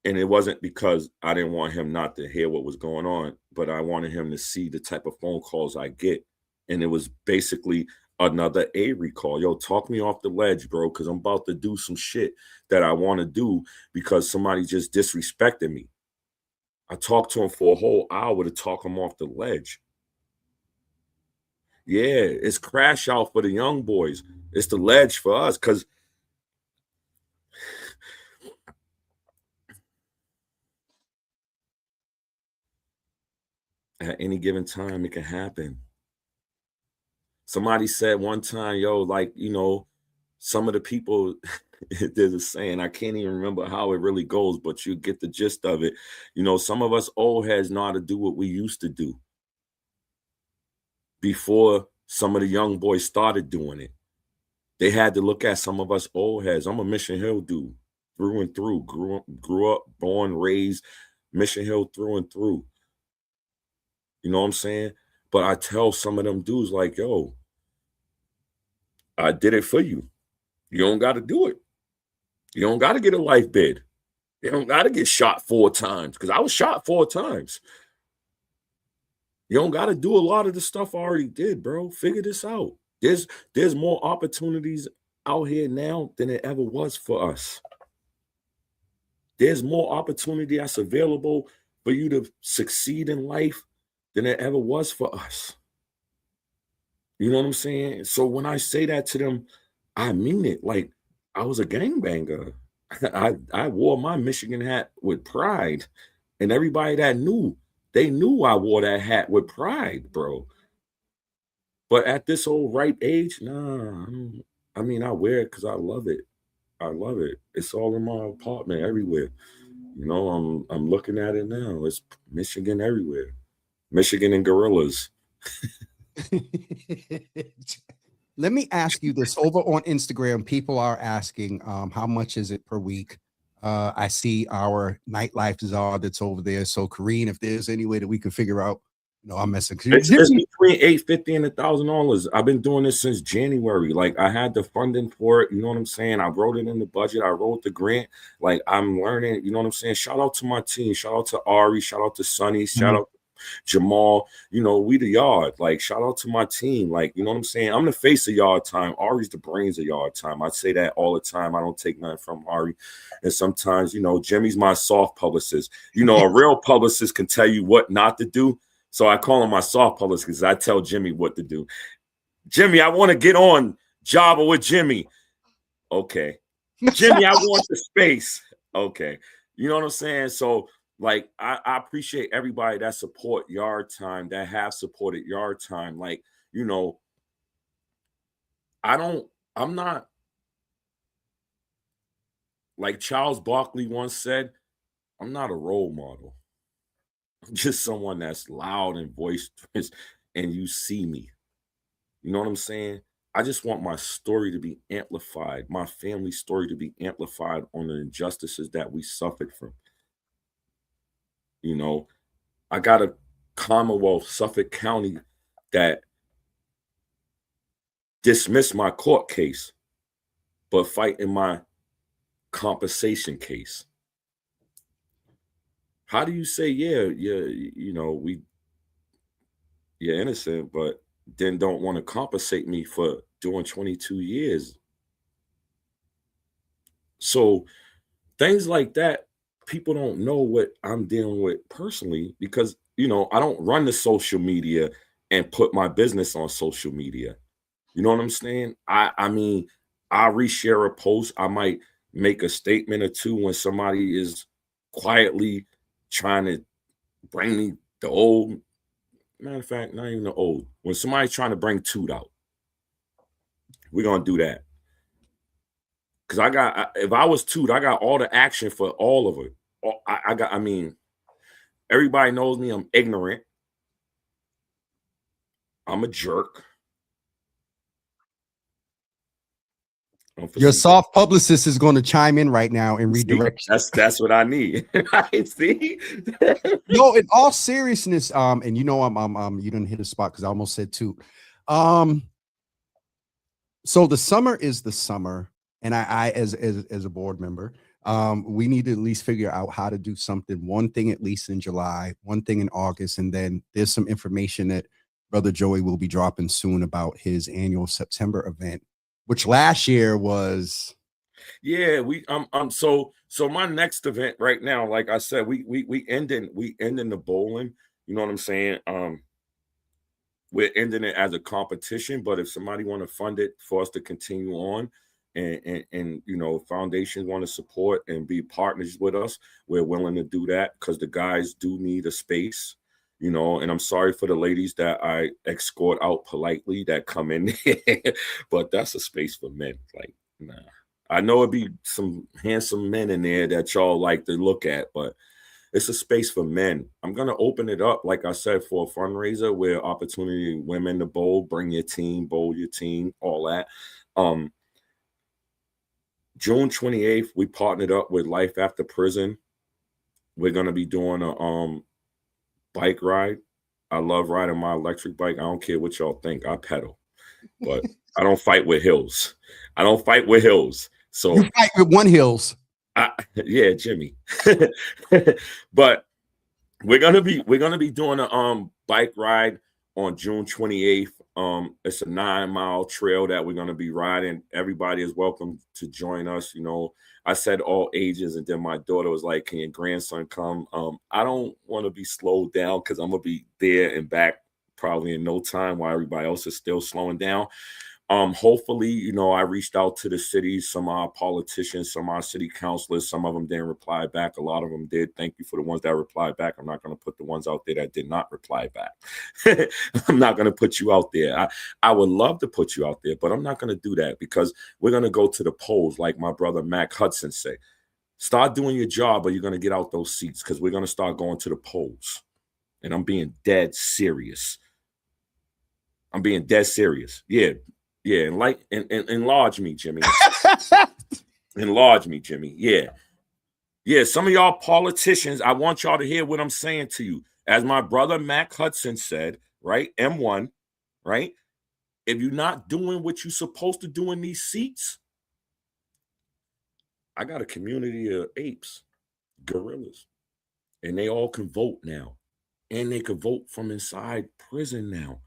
Speaker 6: and it wasn't because I didn't want him not to hear what was going on, but I wanted him to see the type of phone calls I get. And it was basically another Avery call. Yo, talk me off the ledge, bro, because I'm about to do some shit that I want to do because somebody just disrespected me. I talked to him for a whole hour to talk him off the ledge. Yeah, it's crash out for the young boys. It's the ledge for us because at any given time, it can happen. Somebody said one time, yo, like, you know, some of the people, there's a saying, I can't even remember how it really goes, but you get the gist of it. You know, some of us old heads know how to do what we used to do before some of the young boys started doing it. They had to look at some of us old heads. I'm a Mission Hill dude through and through, grew up, born, raised, Mission Hill through and through. You know what I'm saying? But I tell some of them dudes like, yo, I did it for you. You don't got to do it. You don't got to get a life bid. You don't got to get shot 4 times because I was shot 4 times. You don't got to do a lot of the stuff I already did, bro. Figure this out. There's more opportunities out here now than it ever was for us. There's more opportunity that's available for you to succeed in life than it ever was for us. You know what I'm saying? So when I say that to them, I mean it. Like, I was a gangbanger. I wore my Michigan hat with pride. And everybody that knew, they knew I wore that hat with pride, bro. But at this old ripe age, nah. I mean, I wear it because I love it. I love it. It's all in my apartment everywhere. You know, I'm looking at it now. It's Michigan everywhere. Michigan and gorillas.
Speaker 5: Let me ask you this. Over on Instagram, people are asking how much is it per week? I see our nightlife czar that's over there. So, Kareen, if there's any way that we could figure out, you know, I'm messing.
Speaker 6: It's between $850 and $1,000. I've been doing this since January. Like, I had the funding for it. You know what I'm saying? I wrote it in the budget. I wrote the grant. Like, I'm learning. You know what I'm saying? Shout out to my team. Shout out to Ari. Shout out to Sonny. Shout out to Jamal. You know, we the yard. Like, shout out to my team. Like, you know what I'm saying? I'm the face of Yardtime. Ari's the brains of Yardtime. I say that all the time. I don't take nothing from Ari. And sometimes, you know, Jimmy's my soft publicist. You know, a real publicist can tell you what not to do. So I call him my soft publicist because I tell Jimmy what to do. Jimmy, I want to get on Java with Jimmy. Okay. Jimmy, I want the space. Okay. You know what I'm saying? So, like, I appreciate everybody that support Yardtime, that have supported Yardtime. Like, you know, I'm not, like Charles Barkley once said, I'm not a role model. I'm just someone that's loud and boisterous and you see me. You know what I'm saying? I just want my story to be amplified, my family's story to be amplified on the injustices that we suffered from. You know, I got a Commonwealth, Suffolk County, that dismissed my court case, but fight in my compensation case. How do you say, yeah, you know, you're innocent, but then don't want to compensate me for doing 22 years? So things like that, people don't know what I'm dealing with personally because, you know, I don't run the social media and put my business on social media. You know what I'm saying? I mean, I reshare a post. I might make a statement or two when somebody is quietly trying to bring me the old. Matter of fact, not even the old. When somebody's trying to bring Toot out, we're going to do that. Because if I was Toot, I got all the action for all of it. I mean, everybody knows me. I'm ignorant. I'm a jerk.
Speaker 5: Your soft publicist is going to chime in right now and redirect.
Speaker 6: That's what I need. See?
Speaker 5: No, in all seriousness, and you know, I'm you didn't hit a spot because I almost said Toot. So the summer is the summer, and I as a board member, we need to at least figure out how to do something. One thing at least in July, one thing in August, and then there's some information that Brother Joey will be dropping soon about his annual September event, which last year was.
Speaker 6: Yeah, so my next event right now, like I said, we ending the bowling. You know what I'm saying? We're ending it as a competition, but if somebody want to fund it for us to continue on, and you know, foundations want to support and be partners with us, we're willing to do that because the guys do need a space, you know. And I'm sorry for the ladies that I escort out politely that come in there, but that's a space for men. Like, nah. I know it'd be some handsome men in there that y'all like to look at, but it's a space for men. I'm going to open it up, like I said, for a fundraiser where opportunity women to bowl, bring your team, bowl your team, all that. June 28th, we partnered up with Life After Prison. We're going to be doing a bike ride. I love riding my electric bike. I don't care what y'all think. I pedal, but I don't fight with hills. I don't fight with hills. So
Speaker 5: You fight with one hills.
Speaker 6: Yeah, Jimmy. But we're gonna be doing a bike ride on June 28th. It's a 9-mile trail that we're gonna be riding. Everybody is welcome to join us. You know, I said all ages, and then my daughter was like, "Can your grandson come?" I don't want to be slowed down because I'm gonna be there and back probably in no time while everybody else is still slowing down. Hopefully, you know, I reached out to the cities, some of our politicians, some of our city councilors. Some of them didn't reply back. A lot of them did. Thank you for the ones that replied back. I'm not going to put the ones out there that did not reply back. I'm not going to put you out there. I would love to put you out there, but I'm not going to do that because we're going to go to the polls, like my brother Mac Hudson say. Start doing your job, or you're going to get out those seats because we're going to start going to the polls. And I'm being dead serious. I'm being dead serious. Yeah. Yeah, enlarge me, Jimmy. Enlarge me, Jimmy. Yeah. Yeah, some of y'all politicians, I want y'all to hear what I'm saying to you. As my brother Mac Hudson said, right? M1, right? If you're not doing what you're supposed to do in these seats, I got a community of apes, gorillas, and they all can vote now. And they can vote from inside prison now.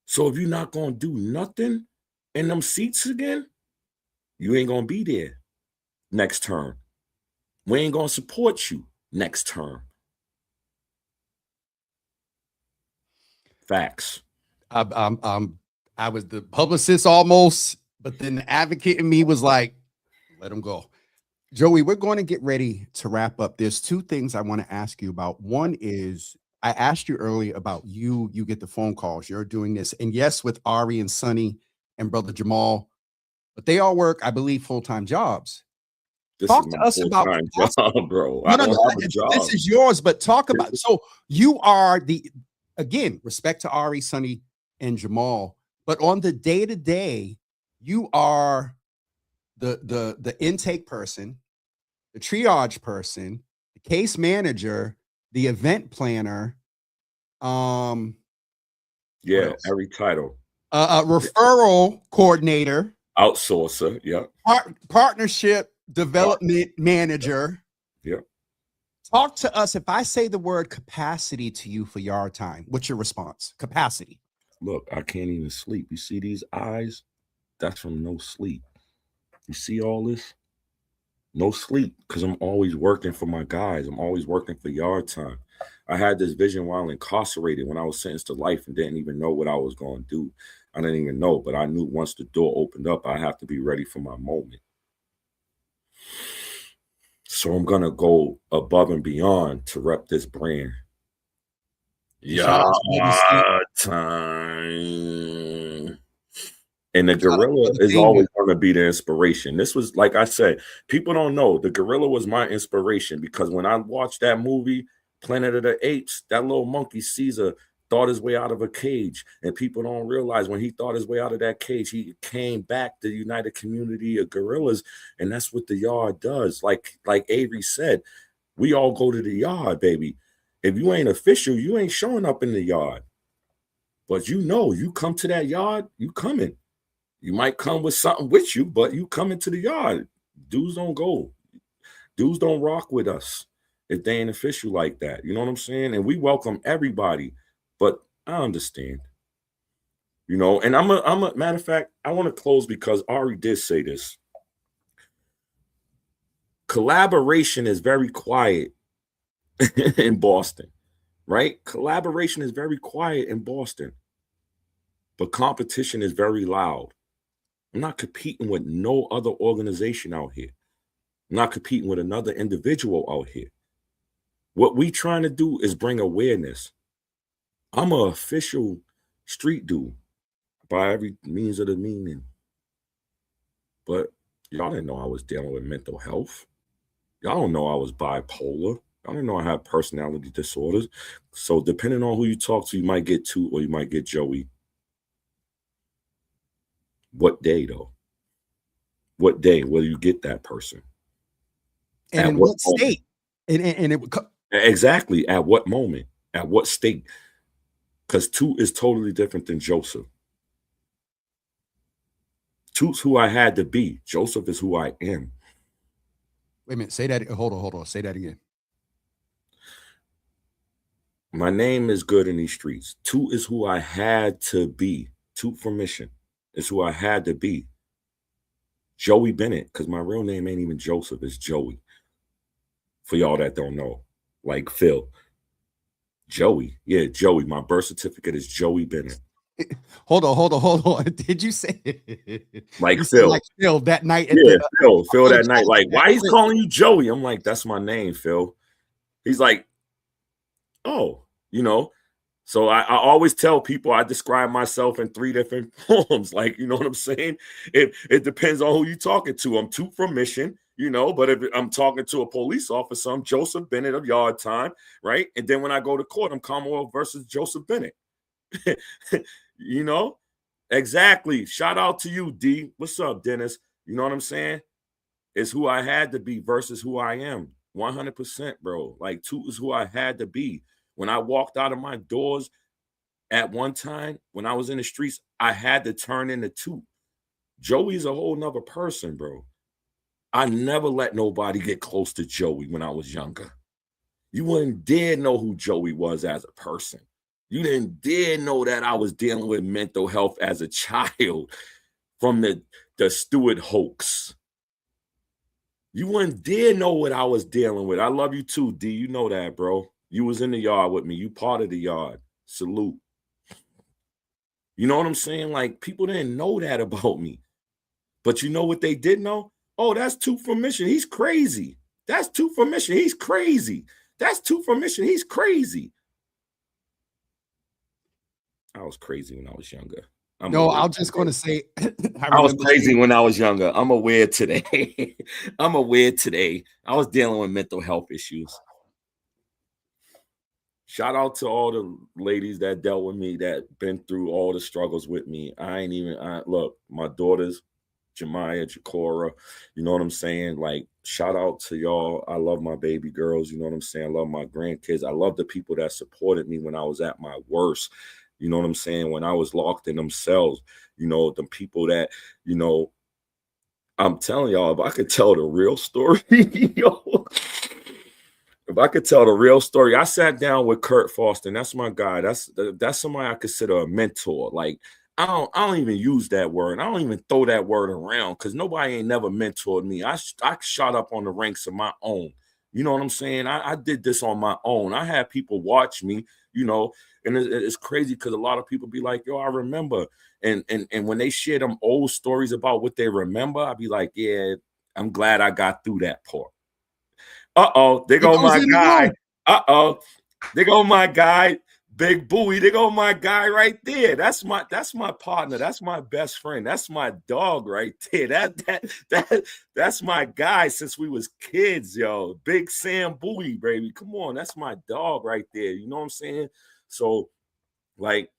Speaker 6: So if you're not going to do nothing in them seats again, you ain't going to be there next term. We ain't going to support you next term. Facts.
Speaker 5: I was the publicist almost, but then the advocate in me was like, let him go. Joey, we're going to get ready to wrap up. There's two things I want to ask you about. One is, I asked you earlier about you get the phone calls. You're doing this. And yes, with Ari and Sonny and Brother Jamal, but they all work, I believe, full-time jobs. Talk to us about
Speaker 6: job, bro.
Speaker 5: This is yours, but talk about, so you are again, respect to Ari, Sonny, and Jamal, but on the day-to-day, you are the intake person, the triage person, the case manager, the event planner,
Speaker 6: every title,
Speaker 5: referral coordinator,
Speaker 6: outsourcer,
Speaker 5: partnership development manager.
Speaker 6: Talk
Speaker 5: to us. If I say the word capacity to you for Yardtime, what's your response? Capacity.
Speaker 6: Look, I can't even sleep. You see these eyes? That's from no sleep. You see all this? No sleep, because I'm always working for my guys. I'm always working for Yardtime. I had this vision while incarcerated when I was sentenced to life and didn't even know what I was going to do. I didn't even know, but I knew once the door opened up, I have to be ready for my moment. So I'm going to go above and beyond to rep this brand. Yardtime. And the gorilla is always going to be the inspiration. This was, like I said, people don't know, the gorilla was my inspiration because when I watched that movie, Planet of the Apes, that little monkey Caesar thought his way out of a cage. And people don't realize when he thought his way out of that cage, he came back to the united community of gorillas. And that's what the yard does. Like Avery said, we all go to the yard, baby. If you ain't official, you ain't showing up in the yard. But you know, you come to that yard, you coming. You might come with something with you, but you come into the yard. Dudes don't go. Dudes don't rock with us if they ain't official like that. You know what I'm saying? And we welcome everybody, but I understand. You know, and I'm a matter of fact, I want to close because Ari did say this. Collaboration is very quiet in Boston, right? Collaboration is very quiet in Boston, but competition is very loud. I'm not competing with no other organization out here. I'm not competing with another individual out here. What we trying to do is bring awareness. I'm an official street dude by every means of the meaning. But y'all didn't know I was dealing with mental health. Y'all don't know I was bipolar. Y'all didn't know I had personality disorders. So depending on who you talk to, you might get two or you might get Joey. What day though? What day will you get that person?
Speaker 5: And
Speaker 6: At
Speaker 5: in
Speaker 6: what
Speaker 5: what state? And it would
Speaker 6: Exactly. At what moment? At what state? Because two is totally different than Joseph. Two's who I had to be. Joseph is who I am.
Speaker 5: wait a minute. Say that. Hold on. Say that again.
Speaker 6: My name is good in these streets. Two is who I had to be. Two for mission is who I had to be. Joey Bennett, because my real name ain't even Joseph, it's Joey. For y'all that don't know, like Phil. Joey. Yeah, Joey. My birth certificate is Joey Bennett.
Speaker 5: Hold on. Did you say
Speaker 6: Like
Speaker 5: you
Speaker 6: Phil.
Speaker 5: like Phil that night at
Speaker 6: Yeah,
Speaker 5: the
Speaker 6: Phil that night. Like, why he's calling you Joey? I'm like, that's my name, Phil. He's like, oh, you know. So I always tell people I describe myself in 3 different forms. Like, you know what I'm saying? It depends on who you're talking to. I'm two from Mission, you know, but if I'm talking to a police officer, I'm Joseph Bennett of Yardtime, right? And then when I go to court, I'm Commonwealth versus Joseph Bennett. You know? Exactly. Shout out to you, D. What's up, Dennis? You know what I'm saying? It's who I had to be versus who I am. 100%, bro. Like, two is who I had to be. When I walked out of my doors at one time, when I was in the streets, I had to turn into two. Joey's a whole nother person, bro. I never let nobody get close to Joey when I was younger. You wouldn't dare know who Joey was as a person. You didn't dare know that I was dealing with mental health as a child from the Stewart hoax. You wouldn't dare know what I was dealing with. I love you too, D. You know that, bro. You was in the yard with me. You part of the yard. Salute. You know what I'm saying? Like, people didn't know that about me. But you know what they did know? Oh, that's two from Mission. He's crazy. That's two from Mission. He's crazy. That's two from Mission. He's crazy. I was crazy when I was younger.
Speaker 5: I'm just going to say
Speaker 6: I was crazy when I was younger. I'm aware today. I'm aware today. I was dealing with mental health issues. Shout out to all the ladies that dealt with me, that been through all the struggles with me. Look, my daughters, Jemiah, Jacora, you know what I'm saying? Like, shout out to y'all. I love my baby girls. You know what I'm saying? I love my grandkids. I love the people that supported me when I was at my worst. You know what I'm saying? When I was locked in them cells, you know, the people that, you know, I'm telling y'all, if I could tell the real story, yo, if I could tell the real story, I sat down with Kurt Foster. That's my guy. That's somebody I consider a mentor. Like, I don't even use that word. I don't even throw that word around because nobody ain't never mentored me. I shot up on the ranks of my own. You know what I'm saying? I did this on my own. I had people watch me, you know, and it's crazy because a lot of people be like, yo, I remember. And when they share them old stories about what they remember, I'd be like, yeah, I'm glad I got through that part. Uh-oh, there go my guy. Uh-oh, there go my guy, Big Bowie. There go my guy right there. That's my partner. That's my best friend. That's my dog right there. That's my guy since we was kids, yo. Big Sam Bowie, baby. Come on, that's my dog right there. You know what I'm saying? So, like,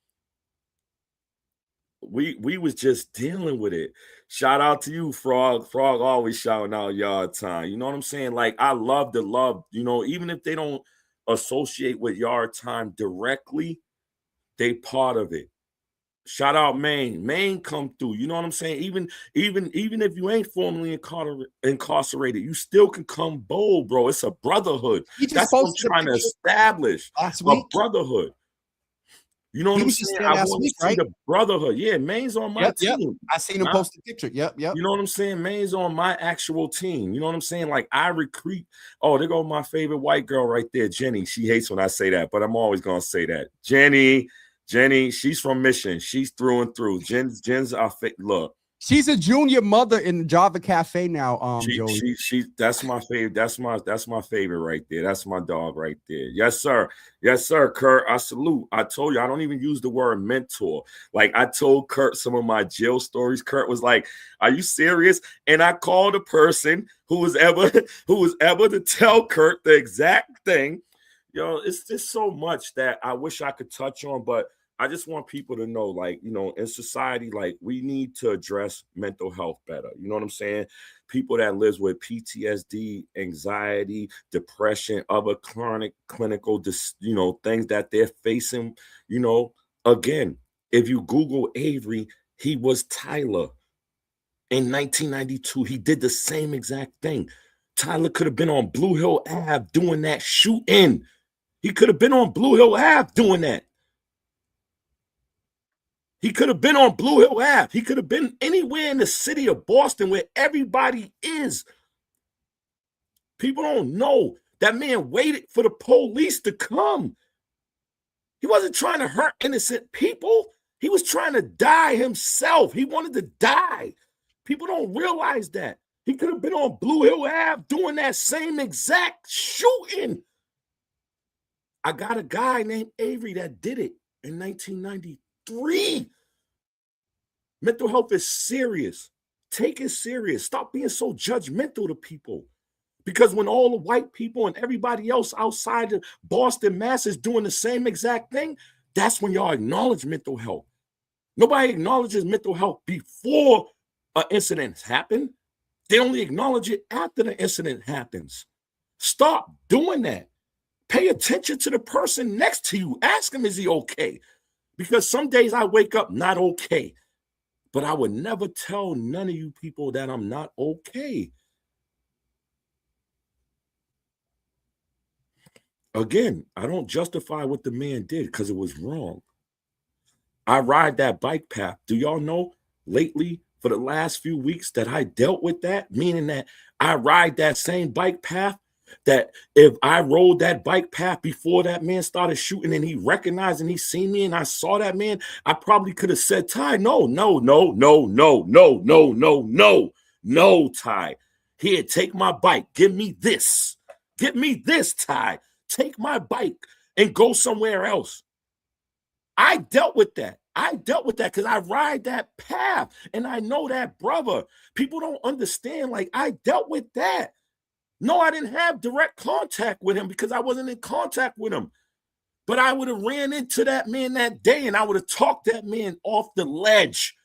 Speaker 6: we was just dealing with it. Shout out to you, Frog. Frog always shouting out Yardtime. You know what I'm saying? Like, I love the love, you know, even if they don't associate with Yardtime directly, they part of it. Shout out Maine. Maine come through. You know what I'm saying? Even if you ain't formally incarcerated, you still can come bold, bro. It's a brotherhood.
Speaker 5: He just
Speaker 6: That's what I'm
Speaker 5: posted a
Speaker 6: trying to
Speaker 5: picture
Speaker 6: establish.
Speaker 5: last
Speaker 6: A
Speaker 5: week.
Speaker 6: brotherhood. You know what
Speaker 5: He
Speaker 6: I'm
Speaker 5: was just
Speaker 6: saying?
Speaker 5: there
Speaker 6: I
Speaker 5: last
Speaker 6: want
Speaker 5: week,
Speaker 6: to see
Speaker 5: right?
Speaker 6: the brotherhood. Yeah, Maine's on my
Speaker 5: Yep.
Speaker 6: team.
Speaker 5: I seen him post a picture. Yep.
Speaker 6: You know what I'm saying? Maine's on my actual team. You know what I'm saying? Like I recruit. Oh, there go my favorite white girl right there, Jenny. She hates when I say that, but I'm always gonna say that. Jenny, she's from Mission. She's through and through. Jen's our look.
Speaker 5: She's a junior mother in the Java Cafe now. Joey.
Speaker 6: She that's my favorite. That's my favorite right there. That's my dog right there. Yes, sir. Yes, sir. Kurt, I salute. I told you I don't even use the word mentor. Like I told Kurt some of my jail stories. Kurt was like, "Are you serious?" And I called a person who was ever to tell Kurt the exact thing. Yo, it's just so much that I wish I could touch on, but I just want people to know, like, you know, in society, like we need to address mental health better. You know what I'm saying? People that lives with PTSD, anxiety, depression, other chronic clinical, you know, things that they're facing, you know, again, if you Google Avery, he was Tyler in 1992. He did the same exact thing. Tyler could have been on Blue Hill Ave doing that shooting. He could have been on Blue Hill Ave doing that. He could have been on Blue Hill Ave. He could have been anywhere in the city of Boston where everybody is. People don't know that man waited for the police to come. He wasn't trying to hurt innocent people. He was trying to die himself. He wanted to die. People don't realize that. He could have been on Blue Hill Ave doing that same exact shooting. I got a guy named Avery that did it in 1993. Mental health is serious. Take it serious. Stop being so judgmental to people. Because when all the white people and everybody else outside the Boston, Mass is doing the same exact thing, that's when y'all acknowledge mental health. Nobody acknowledges mental health before an incident happens. They only acknowledge it after the incident happens. Stop doing that. Pay attention to the person next to you. Ask him, is he okay? Because some days I wake up not okay. But I would never tell none of you people that I'm not okay. Again, I don't justify what the man did because it was wrong. I ride that bike path. Do y'all know lately for the last few weeks that I dealt with that? Meaning that I ride that same bike path, that if I rode that bike path before that man started shooting and he recognized and he seen me and I saw that man, I probably could have said, Ty, no, Ty. Here, take my bike. Give me this. Get me this, Ty. Take my bike and go somewhere else. I dealt with that. Because I ride that path and I know that brother. People don't understand. Like, I dealt with that. No, I didn't have direct contact with him because I wasn't in contact with him. But I would have ran into that man that day and I would have talked that man off the ledge.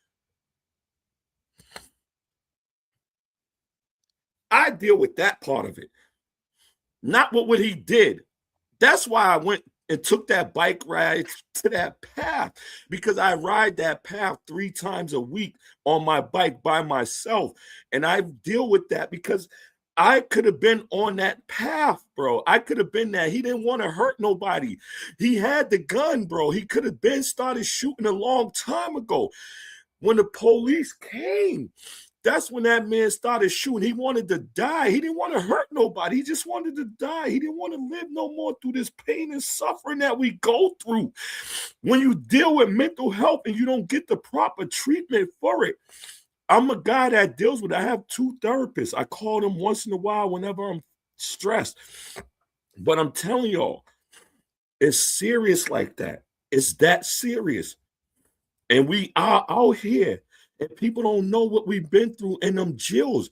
Speaker 6: I deal with that part of it. Not what he did. That's why I went and took that bike ride to that path, because I ride that path 3 times a week on my bike by myself. And I deal with that because I could have been on that path, bro. I could have been that. He didn't want to hurt nobody. He had the gun, bro. He could have been started shooting a long time ago. When the police came, that's when that man started shooting. He wanted to die. He didn't want to hurt nobody. He just wanted to die. He didn't want to live no more through this pain and suffering that we go through. When you deal with mental health and you don't get the proper treatment for it, I'm a guy that deals with it. I have 2 therapists. I call them once in a while whenever I'm stressed. But I'm telling y'all, it's serious like that. It's that serious. And we are out here. And people don't know what we've been through in them jails.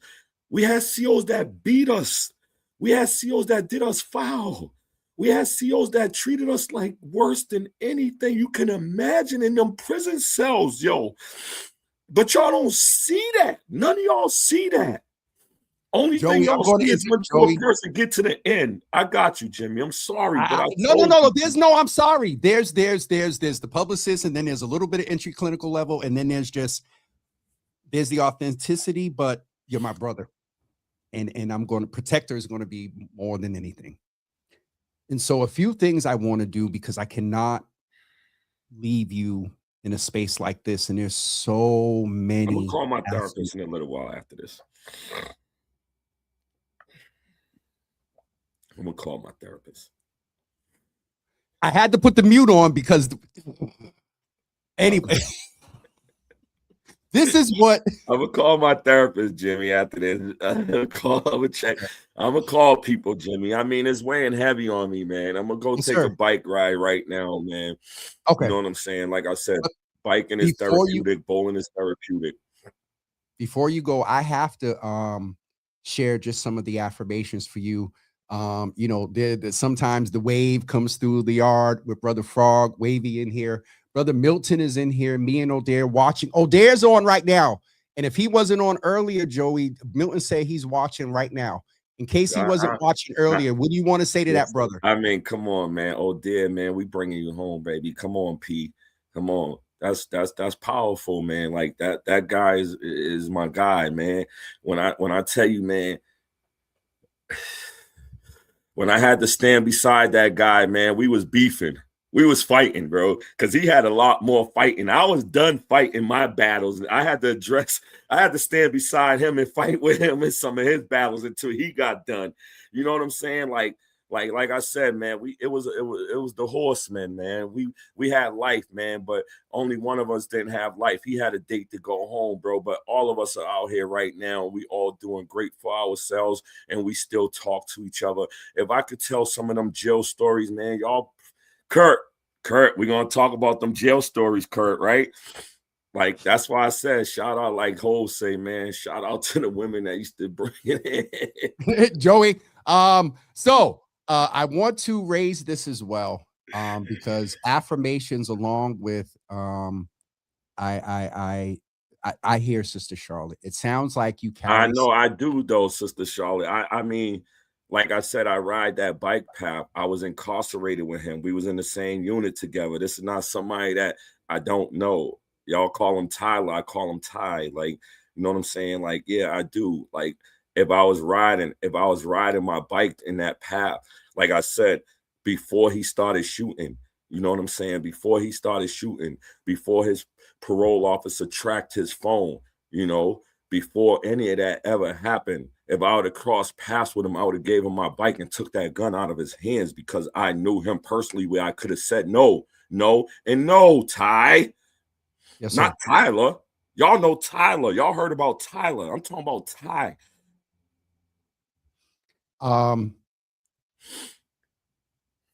Speaker 6: We had COs that beat us. We had COs that did us foul. We had COs that treated us like worse than anything you can imagine in them prison cells, yo. But y'all don't see that. None of y'all see that. Only
Speaker 5: Joey,
Speaker 6: thing
Speaker 5: I'm
Speaker 6: y'all
Speaker 5: going
Speaker 6: see
Speaker 5: to
Speaker 6: is when
Speaker 5: Joey.
Speaker 6: a person get to the end. I got you, Jimmy. I'm sorry, but I
Speaker 5: No.
Speaker 6: told you.
Speaker 5: There's no. I'm sorry. There's the publicist, and then there's a little bit of entry clinical level, and then there's the authenticity. But you're my brother, and I'm going to protector is going to be more than anything. And so a few things I want to do because I cannot leave you in a space like this, and there's so many.
Speaker 6: I'm gonna call my
Speaker 5: aspects.
Speaker 6: therapist in a little while after this. I'm gonna call my therapist.
Speaker 5: I had to put the mute on because anyway. This is what
Speaker 6: I'm gonna call my therapist, Jimmy, after this. I'm gonna call people, Jimmy. I mean, it's weighing heavy on me, man. I'm gonna go take a bike ride right now, man.
Speaker 5: Okay.
Speaker 6: You know what I'm saying? Like I said, biking is therapeutic, bowling is therapeutic.
Speaker 5: Before you go, I have to share just some of the affirmations for you. You know, sometimes the wave comes through the yard with Brother Frog, Wavy in here. Brother Milton is in here. Me and Odair watching. Odaire's on right now. And if he wasn't on earlier, Joey, Milton said he's watching right now. In case he wasn't watching earlier, what do you want to say to that, brother?
Speaker 6: I mean, come on, man. Odair, man, we bringing you home, baby. Come on, P. Come on. That's powerful, man. Like that guy is my guy, man. When I tell you, man, when I had to stand beside that guy, man, we was beefing. We was fighting, bro, because he had a lot more fighting. I was done fighting my battles. I had to stand beside him and fight with him in some of his battles until he got done. You know what I'm saying? Like I said, man, it was the horsemen, man. We had life, man, but only one of us didn't have life. He had a date to go home, bro. But all of us are out here right now. We all doing great for ourselves, and we still talk to each other. If I could tell some of them jail stories, man, y'all. Kurt, we're gonna talk about them jail stories, Kurt, right? Like that's why I said shout out, like Hov say, man. Shout out to the women that used to bring it
Speaker 5: in. Joey. So I want to raise this as well. Because affirmations along with I hear Sister Charlotte. It sounds like you carry.
Speaker 6: I know I do though, Sister Charlotte. I mean, like I said, I ride that bike path. I was incarcerated with him. We was in the same unit together. This is not somebody that I don't know. Y'all call him Tyler. I call him Ty. Like, you know what I'm saying? Like, yeah, I do. Like, if I was riding my bike in that path, like I said, before he started shooting, you know what I'm saying? Before he started shooting, before his parole officer tracked his phone, you know, before any of that ever happened, if I would have crossed paths with him, I would have gave him my bike and took that gun out of his hands because I knew him personally where I could have said no, and no, Ty. Yes, sir. Not Tyler. Y'all know Tyler. Y'all heard about Tyler. I'm talking about Ty.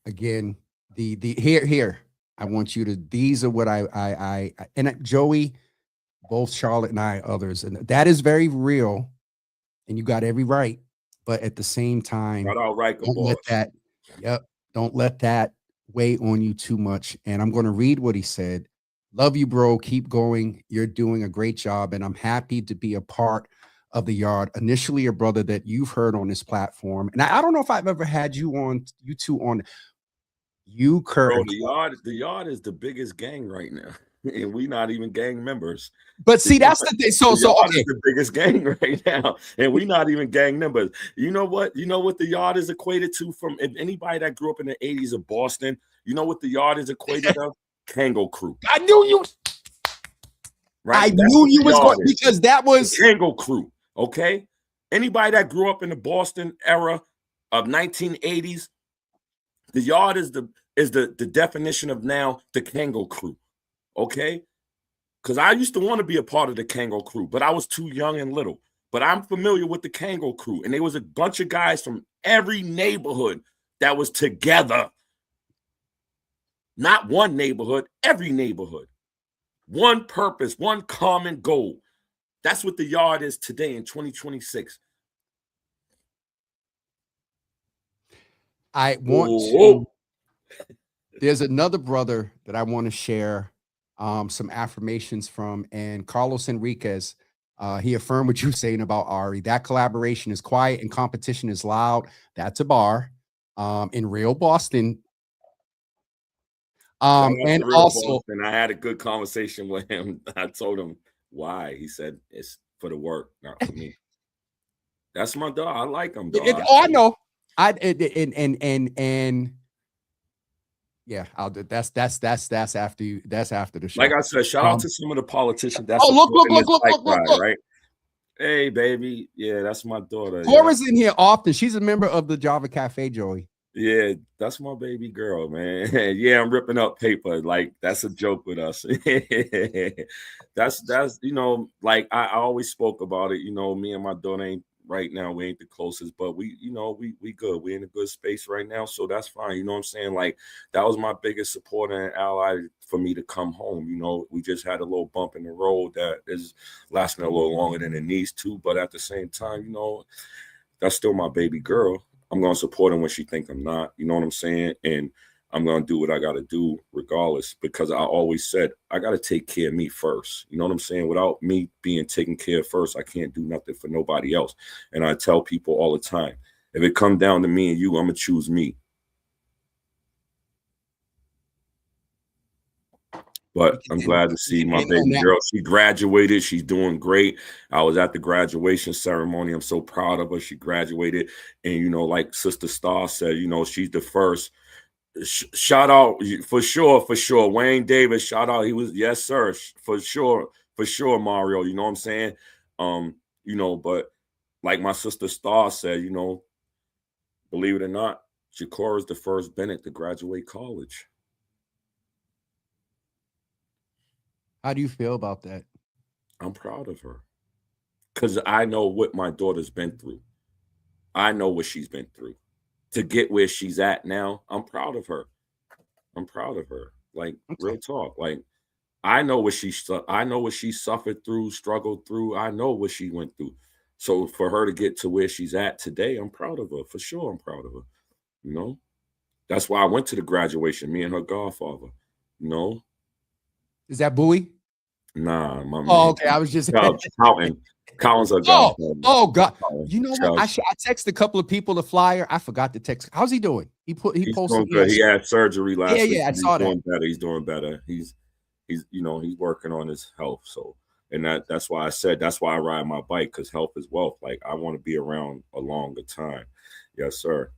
Speaker 5: Again, the here. I want you to, these are what I and Joey, both Charlotte and I, others, and that is very real. And you got every right, but at the same time, don't let that weigh on you too much. And I'm going to read what he said. Love you, bro. Keep going. You're doing a great job, and I'm happy to be a part of the yard. Initially, a brother that you've heard on this platform, and I don't know if I've ever had you two on. You, Kurt.
Speaker 6: Bro, the yard is the biggest gang right now. And we not even gang members.
Speaker 5: But see, that's the thing. So
Speaker 6: okay. Is the biggest gang right now, and we not even gang members. You know what? You know what the yard is equated to? From if anybody that grew up in the 80s of Boston, you know what the yard is equated of? Kango Crew.
Speaker 5: I knew you. Right? I knew you was going because that was
Speaker 6: the Kango Crew. Okay. Anybody that grew up in the Boston era of 1980s, the yard is the definition of now the Kango Crew. Okay, because I used to want to be a part of the Kango Crew, but I was too young and little. But I'm familiar with the Kango Crew, and there was a bunch of guys from every neighborhood that was together. Not one neighborhood, every neighborhood. One purpose, one common goal. That's what the yard is today in 2026.
Speaker 5: I want to. There's another brother that I want to share some affirmations from, and Carlos Enriquez He affirmed what you were saying about Ari. That collaboration is quiet and competition is loud. That's a bar. In real Boston. And
Speaker 6: Real
Speaker 5: also,
Speaker 6: Boston. I had a good conversation with him. I told him why. He said it's for the work, not for me. That's my dog. I like him, dog.
Speaker 5: I know. Yeah, I'll do that's after you. That's after the show.
Speaker 6: Like I said, shout out to some of the politicians. That's
Speaker 5: look, look.
Speaker 6: Right? Hey, baby. Yeah, that's my daughter.
Speaker 5: Cora's in here often. She's a member of the Java Cafe, Joey.
Speaker 6: Yeah, that's my baby girl, man. Yeah, I'm ripping up paper. Like, that's a joke with us. That's you know, like I always spoke about it. You know, me and my daughter ain't right now, we ain't the closest, but we, you know, we good. We're in a good space right now. So that's fine. You know what I'm saying? Like, that was my biggest supporter and ally for me to come home. You know, we just had a little bump in the road that is lasting a little longer than it needs to. But at the same time, you know, that's still my baby girl. I'm going to support her when she think I'm not, you know what I'm saying? And I'm going to do what I got to do regardless, because I always said, I got to take care of me first. You know what I'm saying? Without me being taken care of first, I can't do nothing for nobody else. And I tell people all the time, if it come down to me and you, I'm going to choose me. But I'm glad to see my baby girl. She graduated. She's doing great. I was at the graduation ceremony. I'm so proud of her. She graduated. And, you know, like Sister Star said, you know, she's the first. Shout out for sure. Wayne Davis, shout out. He was, yes, sir. For sure, Mario. You know what I'm saying? You know, but like my sister Star said, you know, believe it or not, Shakora is the first Bennett to graduate college.
Speaker 5: How do you feel about that?
Speaker 6: I'm proud of her because I know what my daughter's been through. I know what she's been through to get where she's at now. I'm proud of her. Like, real talk. Like, I know what she suffered through, struggled through. I know what she went through. So for her to get to where she's at today, I'm proud of her. For sure, I'm proud of her. You know, that's why I went to the graduation. Me and her godfather. You know.
Speaker 5: Is that Bowie?
Speaker 6: Nah, my man.
Speaker 5: Oh, okay. I was just
Speaker 6: Collins her godfather.
Speaker 5: Oh God. You know what? I texted a couple of people the flyer. I forgot to text. How's he doing? He posted.
Speaker 6: Good. He had surgery last week.
Speaker 5: Yeah, I saw that.
Speaker 6: He's doing better. He's you know, he's working on his health. So, and that's why I said, that's why I ride my bike, because health is wealth. Like, I want to be around a longer time. Yes, sir.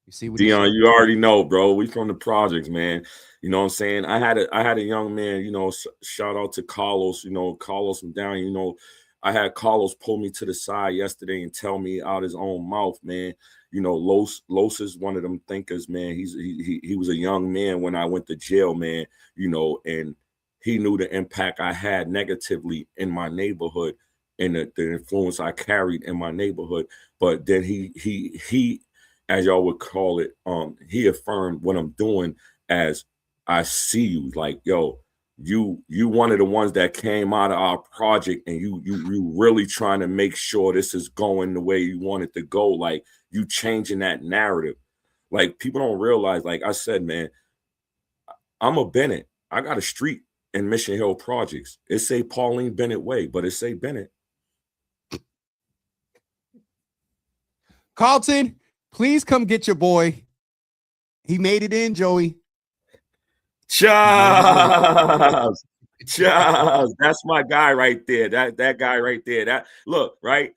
Speaker 5: You see what
Speaker 6: Dion, you already know, bro. We from the projects, man. You know what I'm saying? I had a young man, you know, shout out to Carlos, you know, Carlos from down, you know, I had Carlos pull me to the side yesterday and tell me out his own mouth, man. You know, Los is one of them thinkers, man. He was a young man when I went to jail, man, you know, and he knew the impact I had negatively in my neighborhood and the influence I carried in my neighborhood. But then he as y'all would call it, he affirmed what I'm doing as I see you. Like, yo, you one of the ones that came out of our project, and you really trying to make sure this is going the way you want it to go. Like, you changing that narrative. Like, people don't realize, like I said, man, I'm a Bennett. I got a street in Mission Hill Projects. It say Pauline Bennett Way, but it say Bennett.
Speaker 5: Carlton, please come get your boy. He made it in, Joey.
Speaker 6: Charles. That's my guy right there. That guy right there. That look, right?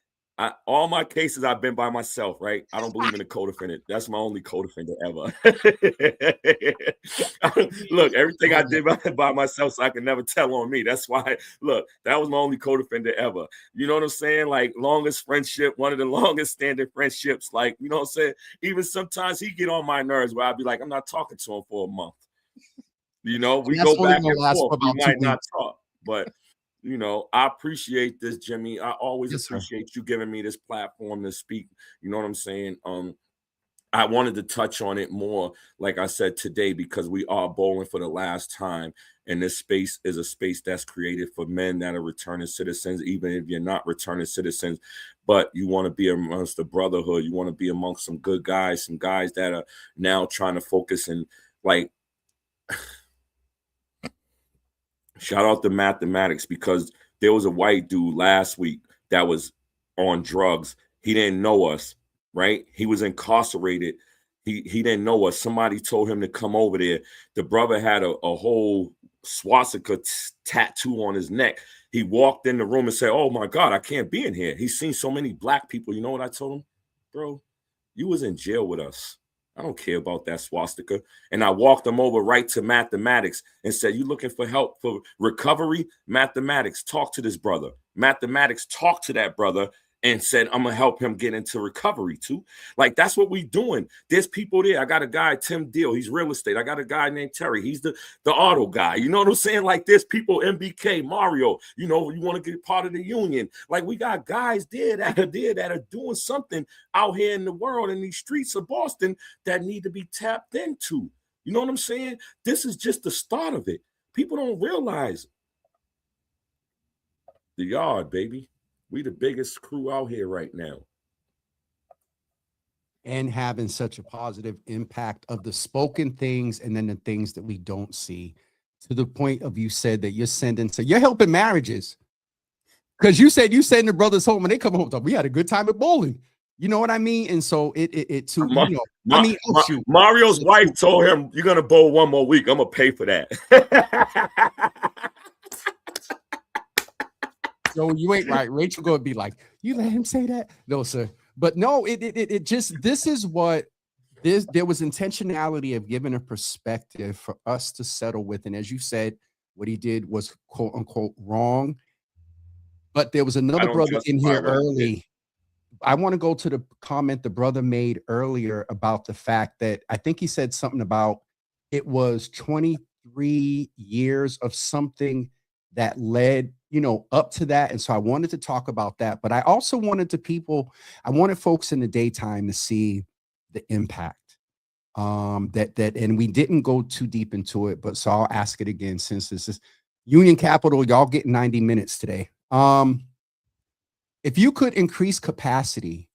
Speaker 6: All my cases I've been by myself, right? I don't believe in a co-defendant. That's my only co-defendant ever. Look, everything I did by myself, so I can never tell on me. That's why, look, that was my only co-defendant ever. You know what I'm saying? Like, longest friendship, one of the longest standing friendships. Like, you know what I'm saying? Even sometimes he get on my nerves where I'd be like, I'm not talking to him for a month. You know, we go back and forth. We might not talk, but you know, I appreciate this, Jimmy. I always appreciate you giving me this platform to speak. You know what I'm saying? I wanted to touch on it more, like I said today, because we are bowling for the last time. And this space is a space that's created for men that are returning citizens, even if you're not returning citizens, but you want to be amongst the brotherhood. You want to be amongst some good guys, some guys that are now trying to focus and like, shout out to mathematics, because there was a white dude last week that was on drugs. He didn't know us, right? He was incarcerated. He didn't know us. Somebody told him to come over there. The brother had a whole swastika tattoo on his neck. He walked in the room and said, "Oh my God, I can't be in here." He's seen so many black people. You know what I told him? Bro, you was in jail with us. I don't care about that swastika. And I walked him over right to mathematics and said, "You looking for help for recovery? Mathematics, talk to this brother." Mathematics talked to that brother and said, "I'm gonna help him get into recovery too." Like, that's what we doing. There's people there. I got a guy, Tim Deal, he's real estate. I got a guy named Terry, he's the auto guy. You know what I'm saying? Like, there's people, MBK, Mario, you know, you want to get part of the union. Like, we got guys there that are doing something out here in the world, in these streets of Boston, that need to be tapped into. You know what I'm saying? This is just the start of it. People don't realize the yard, baby. We the biggest crew out here right now.
Speaker 5: And having such a positive impact of the spoken things and then the things that we don't see, to the point of, you said that you're helping marriages, because you said you send the brothers home and they come home, we had a good time at bowling. You know what I mean? And so it too, you know,
Speaker 6: Mario's wife told him, "You're gonna bowl one more week. I'm gonna pay for that."
Speaker 5: So you ain't right. Rachel gonna be like, "You let him say that?" No, sir. But no, it just, this is what this, there was intentionality of giving a perspective for us to settle with. And as you said, what he did was quote unquote wrong. But there was another brother in here early. I want to go to the comment the brother made earlier about the fact that, I think he said something about it was 23 years of something that led, you know, up to that. And so I wanted to talk about that, but I also wanted I wanted folks in the daytime to see the impact and we didn't go too deep into it, but so I'll ask it again, since this is Union Capital, y'all get 90 minutes today. If you could increase capacity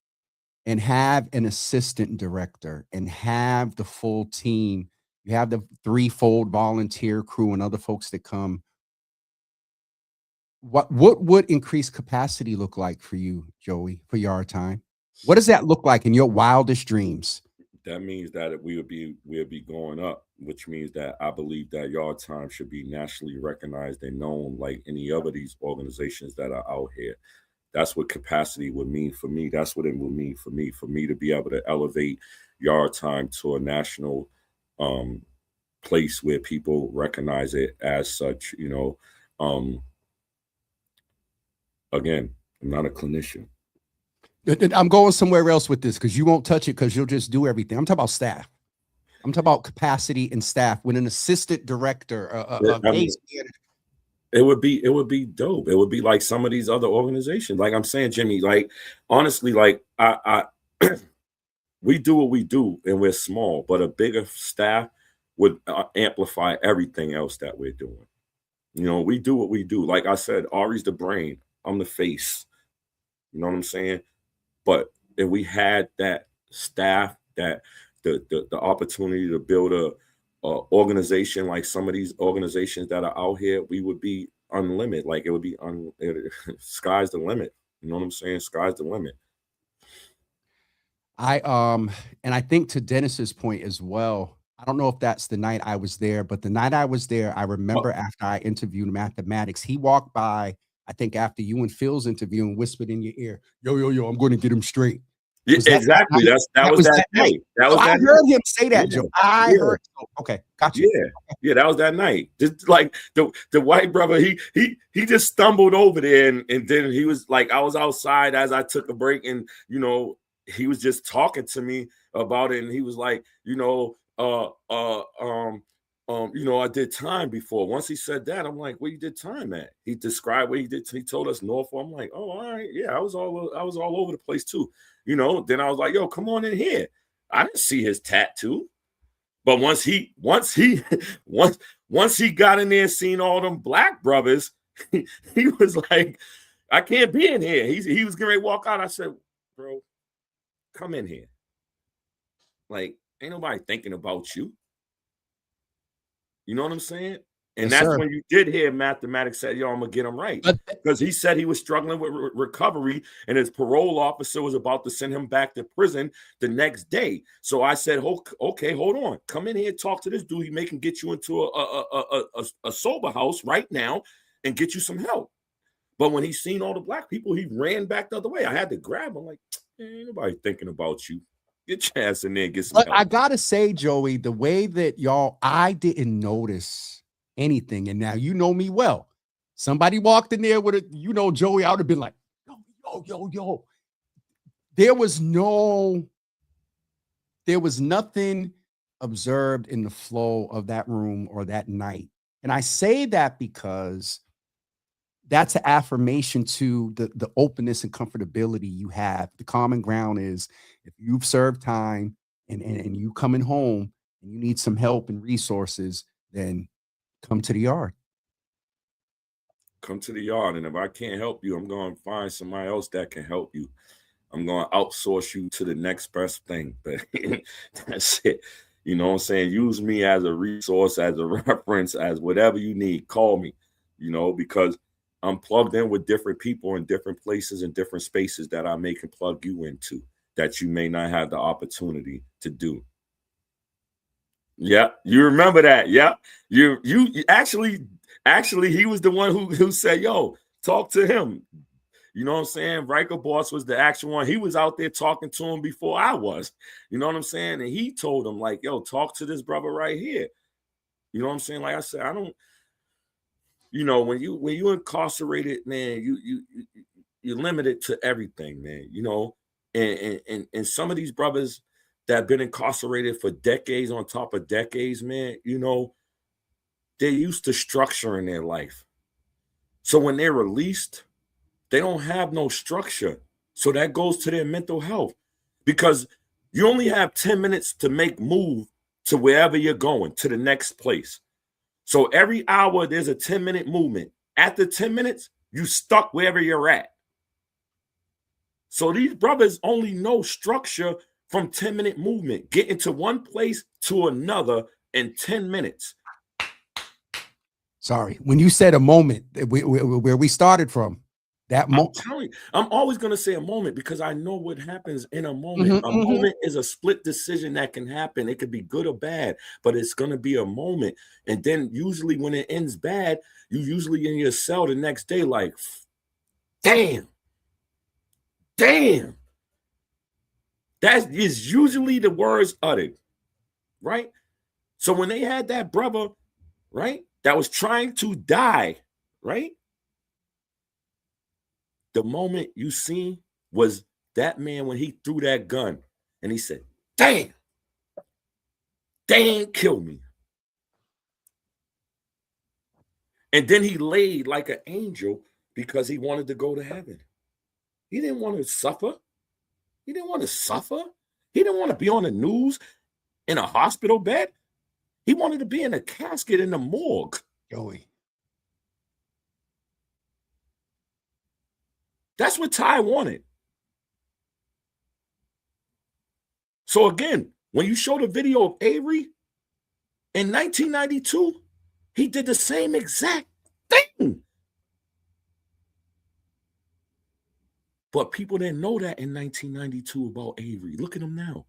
Speaker 5: and have an assistant director and have the full team, you have the threefold volunteer crew and other folks that come, what would increased capacity look like for you, Joey, for Yardtime? What does that look like in your wildest dreams?
Speaker 6: That means that we'll be going up, which means that I believe that Yardtime should be nationally recognized and known like any other of these organizations that are out here. That's what capacity would mean for me. That's what it would mean for me to be able to elevate Yardtime to a national place where people recognize it as such, you know. Again, I'm not a clinician.
Speaker 5: I'm going somewhere else with this, because you won't touch it because you'll just do everything. I'm talking about staff. I'm talking about capacity and staff. With an assistant director,
Speaker 6: it would be dope. It would be like some of these other organizations. Like I'm saying, Jimmy, like honestly, like I we do what we do and we're small, but a bigger staff would amplify everything else that we're doing. You know, we do what we do. Like I said, Ari's the brain. I'm the face. You know what I'm saying? But if we had that staff, that the opportunity to build a organization like some of these organizations that are out here, we would be unlimited. Like it would be sky's the limit. You know what I'm saying? Sky's the limit.
Speaker 5: And I think to Dennis's point as well, I don't know if that's the night I was there, but the night I was there, I remember after I interviewed mathematics, he walked by, I think after you and Phil's interview, and whispered in your ear, yo, I'm going to get him straight.
Speaker 6: Yeah, exactly. That was that night. That was
Speaker 5: I heard him say that, Joe. I heard. Okay, gotcha.
Speaker 6: Yeah, that was that night. Just like the white brother, he just stumbled over there, and then he was like, I was outside as I took a break, and you know, he was just talking to me about it, and he was like, you know, you know, I did time before. Once he said that, I'm like, where you did time at? He described where he did. He told us Norfolk. I'm like, oh, all right, yeah, I was all over the place too. You know, then I was like, yo, come on in here. I didn't see his tattoo. But once he got in there and seen all them black brothers, he was like, I can't be in here. He was getting ready to walk out. I said, bro, come in here. Like, ain't nobody thinking about you. You know what I'm saying? And
Speaker 5: Yes,
Speaker 6: that's
Speaker 5: sir.
Speaker 6: when you did hear mathematics said, yo, I'm going to get him right.
Speaker 7: But
Speaker 6: Because he said he was struggling with recovery and his parole officer was about to send him back to prison the next day. So I said, okay, hold on. Come in here and talk to this dude. He may can get you into a sober house right now and get you some help. But when he seen all the black people, he ran back the other way. I had to grab him like, ain't nobody thinking about you. Get your ass in there and get some
Speaker 5: But
Speaker 6: help.
Speaker 5: I gotta say, Joey, the way that I didn't notice anything, and now you know me well. Somebody walked in there with a, Joey, I would have been like, yo. There was nothing observed in the flow of that room or that night. And I say that because that's an affirmation to the openness and comfortability you have. The common ground is if you've served time and you coming home and you need some help and resources, then come to the yard.
Speaker 6: Come to the yard. And if I can't help you, I'm going to find somebody else that can help you. I'm going to outsource you to the next best thing. But that's it. You know what I'm saying? Use me as a resource, as a reference, as whatever you need. Call me, because I'm plugged in with different people in different places and different spaces that I may can plug you into that you may not have the opportunity to do. Yeah, you remember that. Yeah, you actually he was the one who said, yo, talk to him. You know what I'm saying? Riker Boss was the actual one. He was out there talking to him before I was. You know what I'm saying? And he told him, like, yo, talk to this brother right here. You know what I'm saying? Like I said, I don't, when you incarcerated, man, you're limited to everything, man. And some of these brothers that have been incarcerated for decades on top of decades, man, they're used to structuring their life. So when they're released, they don't have no structure. So that goes to their mental health because you only have 10 minutes to make move to wherever you're going, to the next place. So every hour, there's a 10-minute movement. After 10 minutes, you stuck wherever you're at. So these brothers only know structure from 10-minute movement, getting to one place to another in 10 minutes.
Speaker 5: Sorry, when you said a moment, where we started from, that
Speaker 6: I'm telling you, I'm always going to say a moment because I know what happens in a moment.
Speaker 5: Mm-hmm,
Speaker 6: A moment is a split decision that can happen. It could be good or bad, but it's going to be a moment. And then usually when it ends bad, you usually in your cell the next day like, damn. That is usually the words uttered, right? So when they had that brother, right, that was trying to die, right? The moment you seen was that man when he threw that gun and he said, damn, kill me. And then he laid like an angel because he wanted to go to heaven. He didn't want to suffer. He didn't want to be on the news in a hospital bed. He wanted to be in a casket in the morgue.
Speaker 5: Joey.
Speaker 6: That's what Ty wanted. So again, when you show the video of Avery in 1992, he did the same exact thing. But people didn't know that in 1992 about Avery. Look at him now.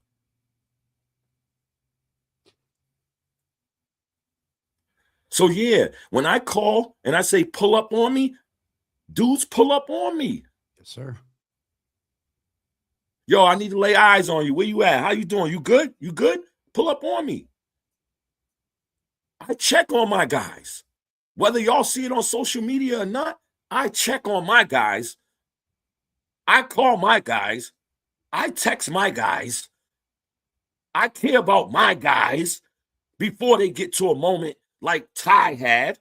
Speaker 6: So yeah, when I call and I say pull up on me, dudes pull up on me.
Speaker 5: Yes, sir.
Speaker 6: Yo, I need to lay eyes on you. Where you at? How you doing? You good? You good? Pull up on me. I check on my guys. Whether y'all see it on social media or not, I check on my guys. I call my guys. I text my guys. I care about my guys before they get to a moment like Ty had.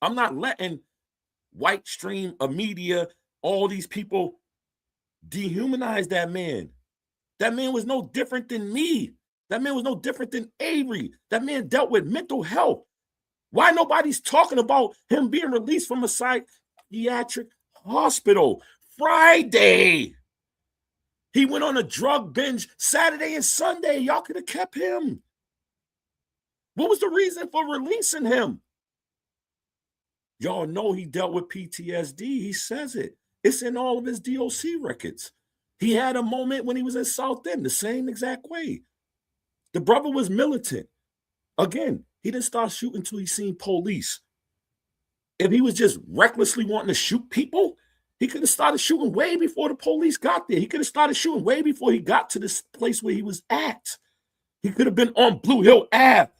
Speaker 6: I'm not letting white stream of media, all these people dehumanize that man. That man was no different than me. That man was no different than Avery. That man dealt with mental health. Why nobody's talking about him being released from a psychiatric hospital Friday? He went on a drug binge Saturday and Sunday. Y'all could have kept him. What was the reason for releasing him? Y'all know he dealt with PTSD. He says it. It's in all of his DOC records. He had a moment when he was in South End, the same exact way. The brother was militant. Again, he didn't start shooting until he seen police. If he was just recklessly wanting to shoot people, he could have started shooting way before the police got there. He could have started shooting way before he got to this place where he was at. He could have been on Blue Hill Ave.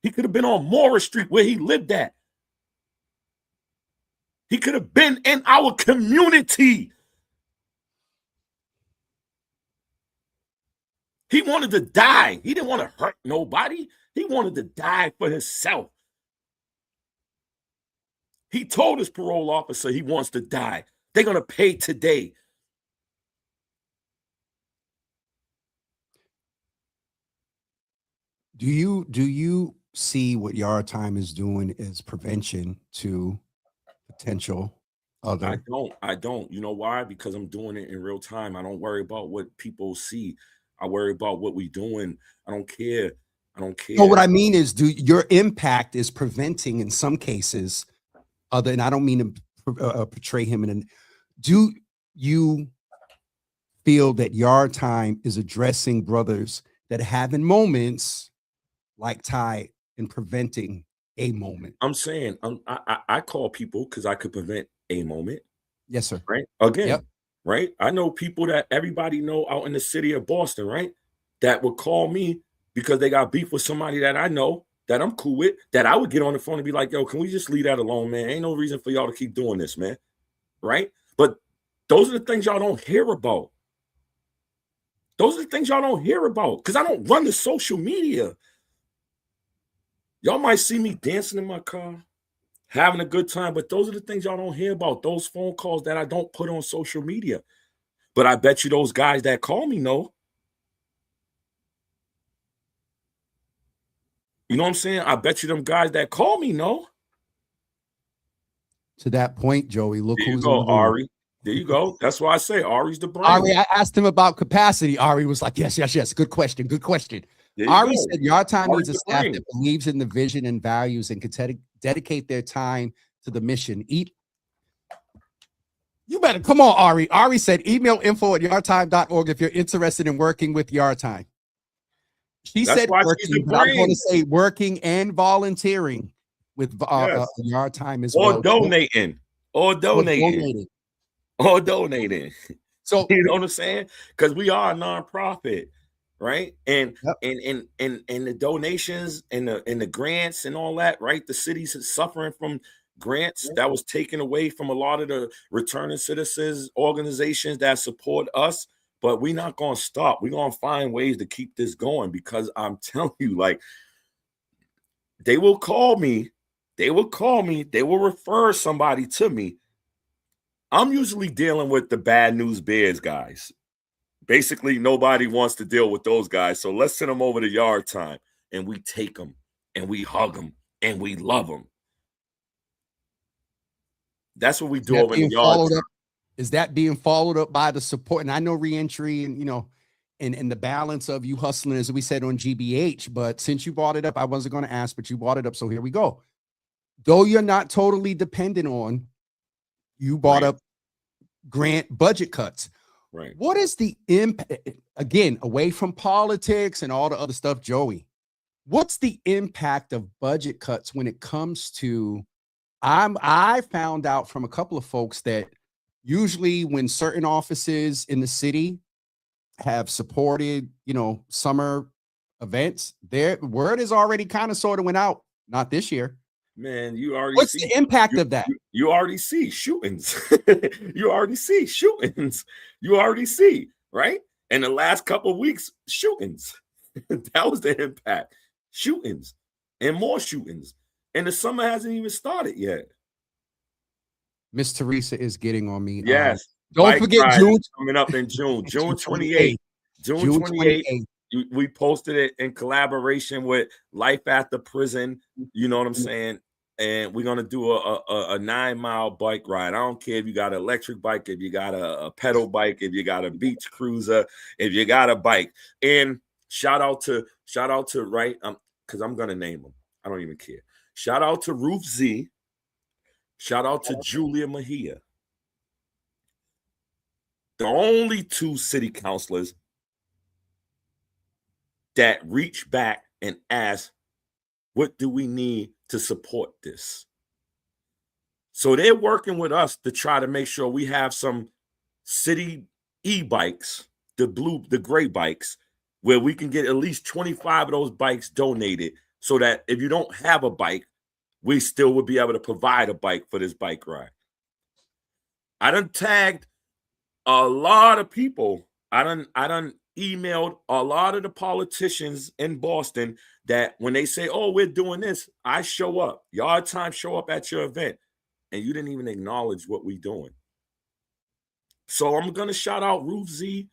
Speaker 6: He could have been on Morris Street where he lived at. He could have been in our community. He wanted to die. He didn't want to hurt nobody. He wanted to die for himself. He told his parole officer he wants to die. They're going to pay today.
Speaker 5: Do you see what Yardtime is doing as prevention to potential other?
Speaker 6: I don't. You know why? Because I'm doing it in real time. I don't worry about what people see. I worry about what we're doing. I don't care.
Speaker 5: No, what I mean is, your impact is preventing in some cases other, and I don't mean to portray him do you feel that Yardtime is addressing brothers that are having moments like Ty and preventing a moment?
Speaker 6: I'm saying I call people because I could prevent a moment.
Speaker 5: Yes, sir.
Speaker 6: Right. Again,
Speaker 5: yep.
Speaker 6: Right. I know people that everybody know out in the city of Boston, right? That would call me because they got beef with somebody that I know, that I'm cool with, that I would get on the phone and be like, yo, can we just leave that alone, man? Ain't no reason for y'all to keep doing this, man. Right. But those are the things y'all don't hear about. Those are the things y'all don't hear about because I don't run the social media. Y'all might see me dancing in my car, having a good time, but those are the things y'all don't hear about. Those phone calls that I don't put on social media. But I bet you those guys that call me know. You know what I'm saying? I bet you them guys that call me know.
Speaker 5: To that point, Joey, look
Speaker 6: there you
Speaker 5: who's
Speaker 6: go,
Speaker 5: in the room.
Speaker 6: Ari. There you go. That's why I say Ari's the brain.
Speaker 5: Ari, I asked him about capacity. Ari was like, yes. Good question. Ari said Yardtime needs a staff that believes in the vision and values and can dedicate their time to the mission. You better come on, Ari. Ari said email info@yardtime.org if you're interested in working with Yardtime. She said working, but I'm going to say working and volunteering with Yardtime as well.
Speaker 6: Or donating. So you know what I'm saying? Because we are a nonprofit, right? And the donations and the grants and all that, right? The city's suffering from grants that was taken away from a lot of the returning citizens organizations that support us. But we're not going to stop. We're going to find ways to keep this going because I'm telling you, like, they will call me. They will refer somebody to me. I'm usually dealing with the bad news bears guys. Basically, nobody wants to deal with those guys. So let's send them over to Yardtime and we take them and we hug them and we love them. That's what we do over in Yardtime.
Speaker 5: Is that being followed up by the support? And I know reentry and, you know, and the balance of you hustling, as we said on GBH, but since you brought it up, I wasn't going to ask, but you brought it up. So here we go. Though you're not totally dependent on, you brought up grant budget cuts.
Speaker 6: Right.
Speaker 5: What is the impact, again, away from politics and all the other stuff, Joey? What's the impact of budget cuts when it comes to, I found out from a couple of folks that usually when certain offices in the city have supported, you know, summer events, their word is already kind of sort of went out. Not this year.
Speaker 6: Man, you already
Speaker 5: What's the impact of that?
Speaker 6: You already see shootings. You already see shootings. You already see, right? In the last couple of weeks, shootings. That was the impact. Shootings and more shootings. And the summer hasn't even started yet.
Speaker 5: Miss Teresa is getting on me.
Speaker 6: Yes.
Speaker 5: Don't forget June
Speaker 6: coming up in June. June 28th. June 28th. We posted it in collaboration with Life After Prison. You know what I'm saying? And we're going to do a 9-mile bike ride. I don't care if you got an electric bike, if you got a pedal bike, if you got a beach cruiser, if you got a bike. And shout out to right, because I'm going to name them. I don't even care. Shout out to Ruth Z. Shout out to Julia Mejia. The only two city councilors that reach back and ask, what do we need to support this? So they're working with us to try to make sure we have some city e-bikes, the gray bikes, where we can get at least 25 of those bikes donated so that if you don't have a bike, we still would be able to provide a bike for this bike ride. I done tagged a lot of people. I done emailed a lot of the politicians in Boston that when they say, oh, we're doing this, I show up. Yardtime show up at your event. And you didn't even acknowledge what we're doing. So I'm going to shout out Ruth Z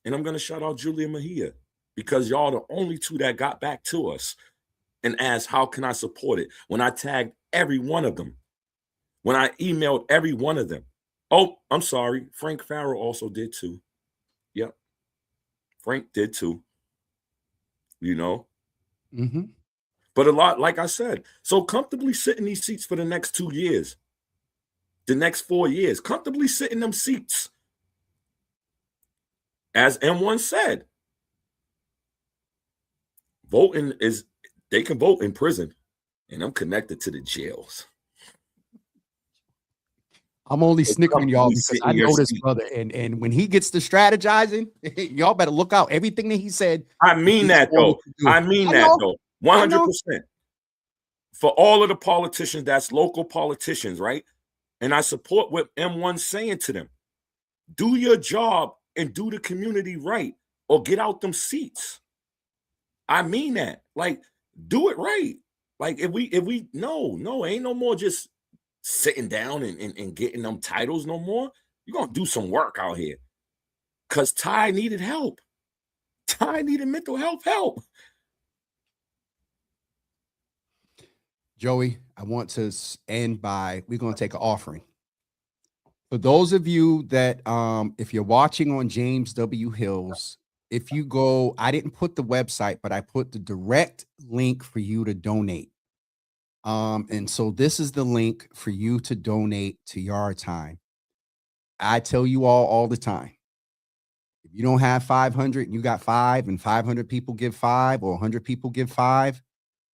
Speaker 6: and I'm going to shout out Julia Mejia because y'all the only two that got back to us and asked, how can I support it? When I tagged every one of them, when I emailed every one of them. Oh, I'm sorry. Frank Farrell also did too. Yep. Frank did too. You know?
Speaker 5: Mm-hmm.
Speaker 6: But a lot, like I said, so comfortably sit in these seats for the next 2 years, the next 4 years, comfortably sit in them seats. As M1 said, voting is, they can vote in prison, and I'm connected to the jails.
Speaker 5: I'm only snickering y'all because I know this
Speaker 6: seat.
Speaker 5: brother, and when he gets to strategizing, y'all better look out. Everything that he said.
Speaker 6: I mean that though. I mean that though. 100%. For all of the politicians, that's local politicians, right? And I support what M1's saying to them. Do your job and do the community right, or get out them seats. I mean that. Like, do it right. Like, if we no, ain't no more just sitting down and getting them titles no more. You're gonna do some work out here. Cause Ty needed help. Ty needed mental health help.
Speaker 5: Joey, I want to end by, we're going to take an offering. For those of you that, if you're watching on James W. Hills, if you go, I didn't put the website, but I put the direct link for you to donate. And so this is the link for you to donate to Yardtime. I tell you all the time, if you don't have 500 and you got 5 and 500 people give 5 or 100 people give 5,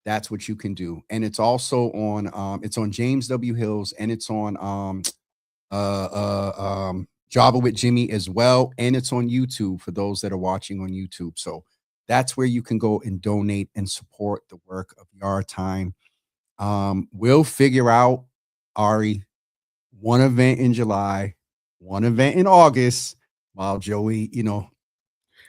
Speaker 5: that's what you can do. And it's also on it's on James W. Hills, and it's on Java with Jimmy as well, and it's on YouTube for those that are watching on YouTube. So that's where you can go and donate and support the work of Yardtime. We'll figure out, Ari, one event in July, one event in August, while Joey, you know,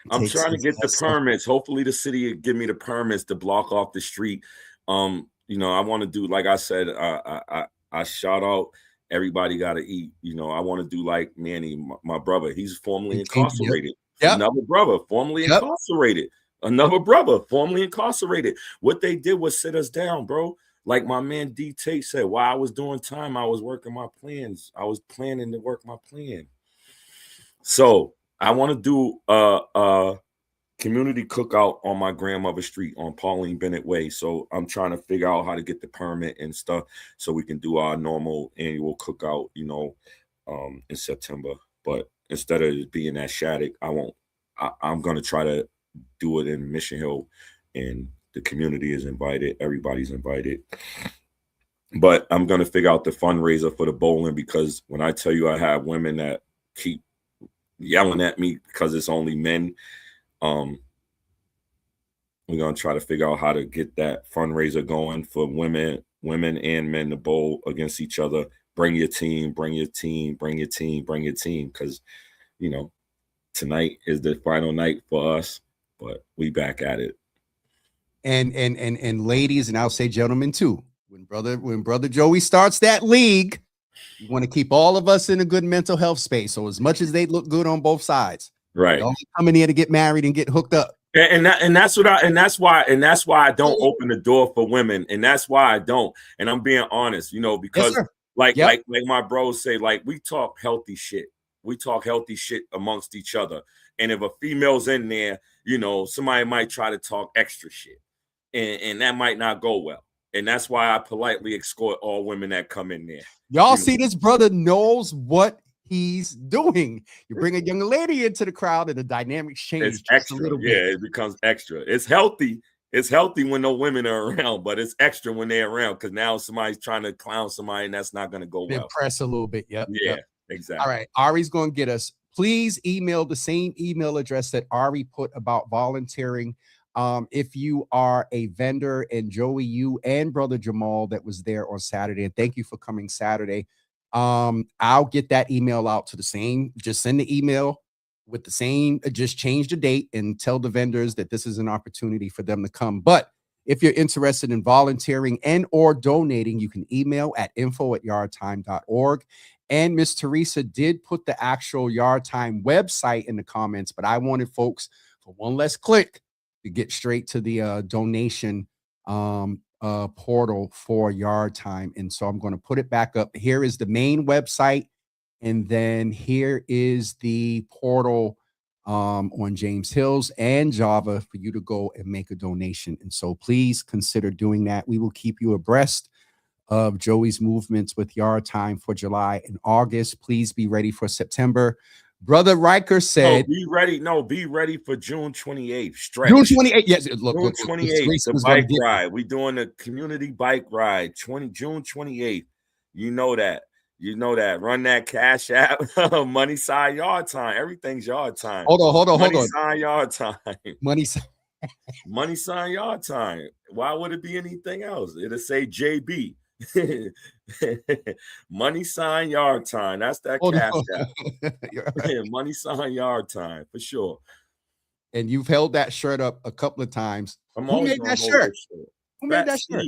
Speaker 6: I'm trying to get the permits. Hopefully the city will give me the permits to block off the street. You know, I want to do, like I said, I shout out everybody got to eat. You know, I want to do like Manny, my brother. He's formerly incarcerated.
Speaker 5: Yep.
Speaker 6: Another brother, formerly incarcerated. Another brother, formerly incarcerated. What they did was sit us down, bro. Like my man D. Tate said, while I was doing time, I was working my plans. I was planning to work my plan. So I want to do a community cookout on my grandmother's street on Pauline Bennett Way. So I'm trying to figure out how to get the permit and stuff so we can do our normal annual cookout, you know, in September. But instead of it being at Shattuck, I'm going to try to do it in Mission Hill, and the community is invited. Everybody's invited. But I'm going to figure out the fundraiser for the bowling, because when I tell you I have women that keep yelling at me because it's only men, we're going to try to figure out how to get that fundraiser going for women and men to bowl against each other. Bring your team, bring your team, bring your team, bring your team. Because, you know, tonight is the final night for us, but we back at it.
Speaker 5: And ladies, and I'll say gentlemen too, when brother Joey starts that league, you want to keep all of us in a good mental health space. So as much as they look good on both sides,
Speaker 6: right?
Speaker 5: Don't come in here to get married and get hooked up.
Speaker 6: And that's why I don't open the door for women, and that's why I don't. And I'm being honest, you know, because like my bros say, like, we talk healthy shit. We talk healthy shit amongst each other. And if a female's in there, you know, somebody might try to talk extra shit, and that might not go well. And that's why I politely escort all women that come in there.
Speaker 5: Y'all
Speaker 6: You
Speaker 5: see,
Speaker 6: know.
Speaker 5: this brother knows what he's doing. You bring a young lady into the crowd and the dynamics change
Speaker 6: It's
Speaker 5: just
Speaker 6: extra.
Speaker 5: a little
Speaker 6: Yeah,
Speaker 5: bit.
Speaker 6: it becomes extra. It's healthy. It's healthy when no women are around, but it's extra when they're around because now somebody's trying to clown somebody and that's not going to go well.
Speaker 5: Impress a little bit. Yep.
Speaker 6: Yeah,
Speaker 5: Yep.
Speaker 6: exactly.
Speaker 5: All right. Ari's going to get us. Please email the same email address that Ari put about volunteering. If you are a vendor, and Joey, you and Brother Jamal that was there on Saturday, and thank you for coming Saturday. I'll get that email out to the same. Just send the email with the same, just change the date and tell the vendors that this is an opportunity for them to come. But if you're interested in volunteering and or donating, you can email at info@yardtime.org. And Miss Teresa did put the actual Yard Time website in the comments, but I wanted folks for one less click to get straight to the donation portal for Yard Time. And so I'm going to put it back up. Here is the main website. And then here is the portal on James Hills and Java for you to go and make a donation. And so please consider doing that. We will keep you abreast of Joey's movements with Yard Time for July and August. Please be ready for September. Brother Riker said,
Speaker 6: be ready. No, be ready for June 28th. Stretch.
Speaker 5: June 28th. Yes, look,
Speaker 6: June 28th, the bike ride. We're doing a community bike ride. June 28th. You know that. You know that. Run that Cash App. Money sign Yard Time. Everything's Yard Time.
Speaker 5: Hold on.
Speaker 6: Money sign Yard Time.
Speaker 5: Money
Speaker 6: sign Yard Time. Why would it be anything else? It'll say JB. Money sign Yard Time. That's that Cash App. Right. Money sign Yard Time for sure.
Speaker 5: And you've held that shirt up a couple of times. Who made that shirt? Who made that shirt?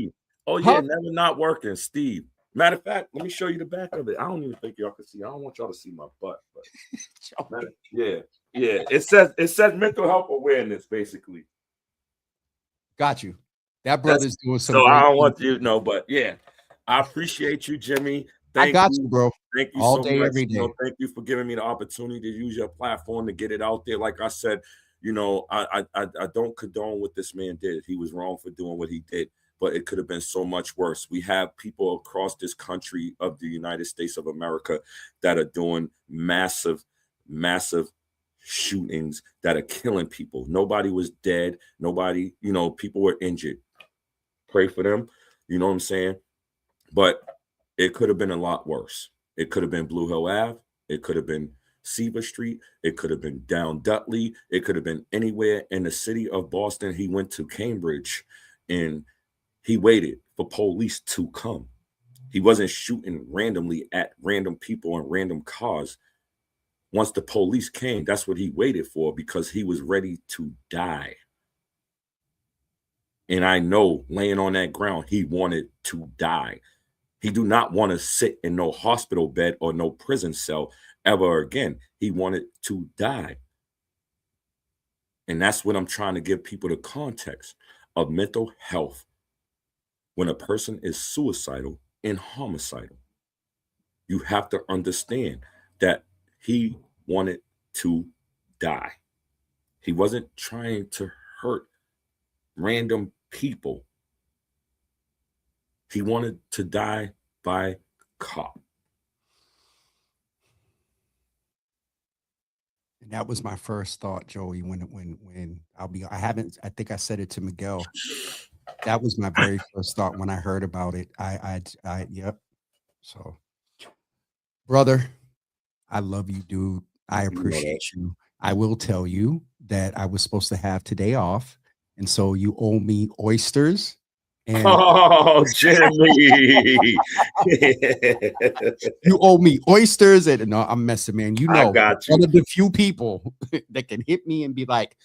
Speaker 6: Oh yeah, never not working, Steve. Matter of fact, let me show you the back of it. I don't even think y'all can see. I don't want y'all to see my butt, but yeah. It says mental health awareness, basically.
Speaker 5: Got you. That brother's doing some.
Speaker 6: So I don't want you to know, but yeah, I appreciate you, Jimmy.
Speaker 5: I got you, bro.
Speaker 6: Thank you
Speaker 5: all
Speaker 6: so
Speaker 5: day,
Speaker 6: much.
Speaker 5: every day.
Speaker 6: Thank you for giving me the opportunity to use your platform to get it out there. Like I said, I don't condone what this man did. He was wrong for doing what he did, but it could have been so much worse. We have people across this country of the United States of America that are doing massive shootings that are killing people. Nobody was dead. Nobody, people were injured. Pray for them. You know what I'm saying? But it could have been a lot worse. It could have been Blue Hill Ave. It could have been Seaver Street. It could have been down Dudley. It could have been anywhere in the city of Boston. He went to Cambridge and he waited for police to come. He wasn't shooting randomly at random people and random cars. Once the police came, that's what he waited for because he was ready to die. And I know laying on that ground, he wanted to die. He do not want to sit in no hospital bed or no prison cell ever again. He wanted to die. And that's what I'm trying to give people the context of mental health when a person is suicidal and homicidal. You have to understand that he wanted to die. He wasn't trying to hurt random people. He wanted to die by cop.
Speaker 5: And that was my first thought, Joey, when I think I said it to Miguel. That was my very first thought when I heard about it. Yep. So, brother, I love you, dude. I appreciate you. I will tell you that I was supposed to have today off. And so you owe me oysters. And
Speaker 6: Jimmy.
Speaker 5: You owe me oysters. And no, I'm messing, man. You know,
Speaker 6: I got you.
Speaker 5: One of the few people that can hit me and be like,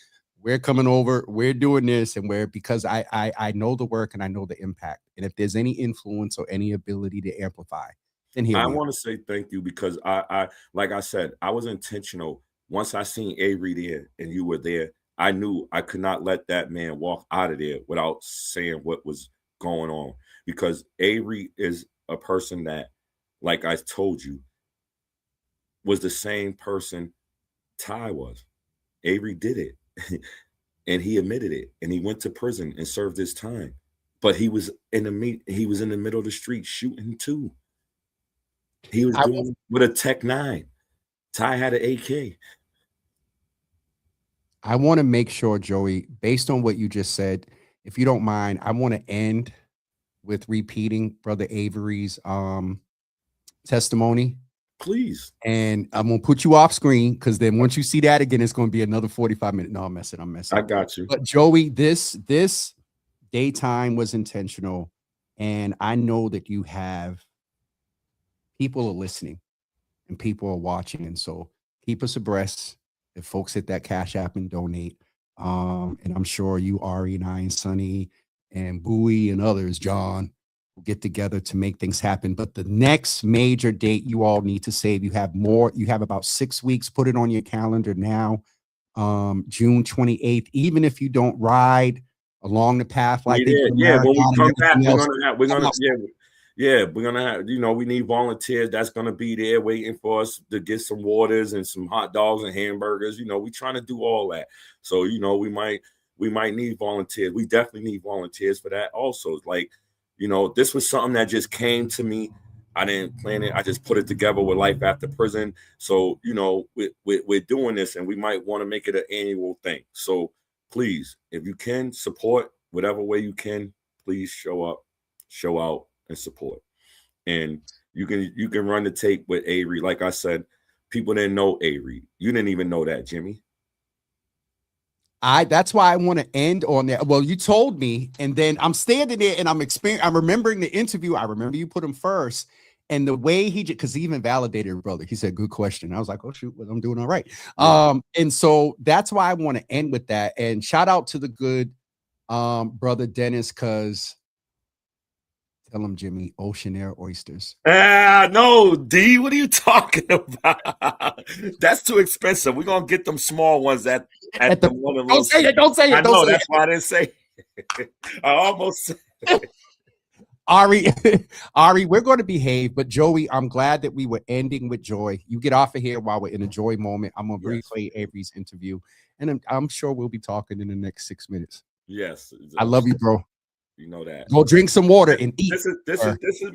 Speaker 5: we're coming over, we're doing this, and because I know the work and I know the impact. And if there's any influence or any ability to amplify, then here
Speaker 6: I want to say thank you because I like I said, I was intentional. Once I seen Avery there and you were there, I knew I could not let that man walk out of there without saying what was going on, because Avery is a person that, like I told you, was the same person Ty was. Avery did it and he admitted it and he went to prison and served his time. but he was in the middle of the street shooting too. He was doing it with a Tech 9. Ty had an AK.
Speaker 5: I want to make sure, Joey, based on what you just said, if you don't mind, I want to end with repeating Brother Avery's testimony.
Speaker 6: Please.
Speaker 5: And I'm gonna put you off screen because then once you see that again, it's gonna be another 45 minutes. No, I'm messing.
Speaker 6: I got you.
Speaker 5: But Joey, this daytime was intentional, and I know that you have people are listening and people are watching, and so keep us abreast. If folks hit that Cash App and donate, and I'm sure you, Ari, and I, and Sonny, and Bowie, and others, John, will get together to make things happen. But the next major date you all need to save. You have about 6 weeks. Put it on your calendar now. June 28th. Even if you don't ride along the path like
Speaker 6: when we come back, we're gonna have, we need volunteers that's gonna be there waiting for us to get some waters and some hot dogs and hamburgers. We trying to do all that. So, we might need volunteers. We definitely need volunteers for that also. Like, this was something that just came to me. I didn't plan it. I just put it together with Life After Prison. So, we're doing this, and we might want to make it an annual thing. So please, if you can support whatever way you can, please show up, show out, and support. And you can run the tape with Avery. Like I said, people didn't know Avery. You didn't even know that, Jimmy.
Speaker 5: That's why I want to end on that. Well, you told me, and then I'm standing there and I'm remembering the interview. I remember you put him first, and the way because he even validated brother. He said, "Good question." I was like, "Oh shoot, well, I'm doing all right." Yeah. And so that's why I want to end with that. And shout out to the good brother Dennis, because tell him, Jimmy, Ocean Air oysters.
Speaker 6: No, D, what are you talking about? That's too expensive. We're gonna get them small ones at the one of those.
Speaker 5: Don't say it.
Speaker 6: I know that's why I didn't say it. I almost said it.
Speaker 5: Ari, we're going to behave, but Joey, I'm glad that we were ending with joy. You get off of here while we're in a joy moment. I'm gonna replay Avery's interview, and I'm sure we'll be talking in the next 6 minutes.
Speaker 6: Yes,
Speaker 5: I love you, bro.
Speaker 6: You know that.
Speaker 5: Go drink some water and eat.
Speaker 6: This is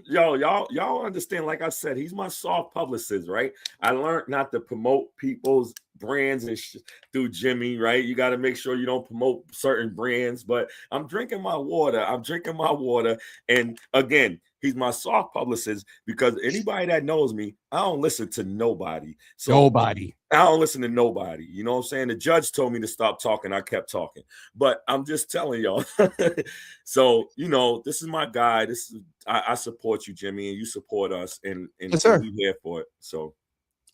Speaker 6: y'all understand. Like I said, he's my soft publicist, right? I learned not to promote people's brands and through Jimmy, right? You got to make sure you don't promote certain brands. But I'm drinking my water. And again, he's my soft publicist because anybody that knows me, I don't listen to nobody. I don't listen to nobody. You know what I'm saying? The judge told me to stop talking. I kept talking. But I'm just telling y'all. So, this is my guy. I support you, Jimmy, and you support us. And
Speaker 5: yes, sir.
Speaker 6: We're here for it. So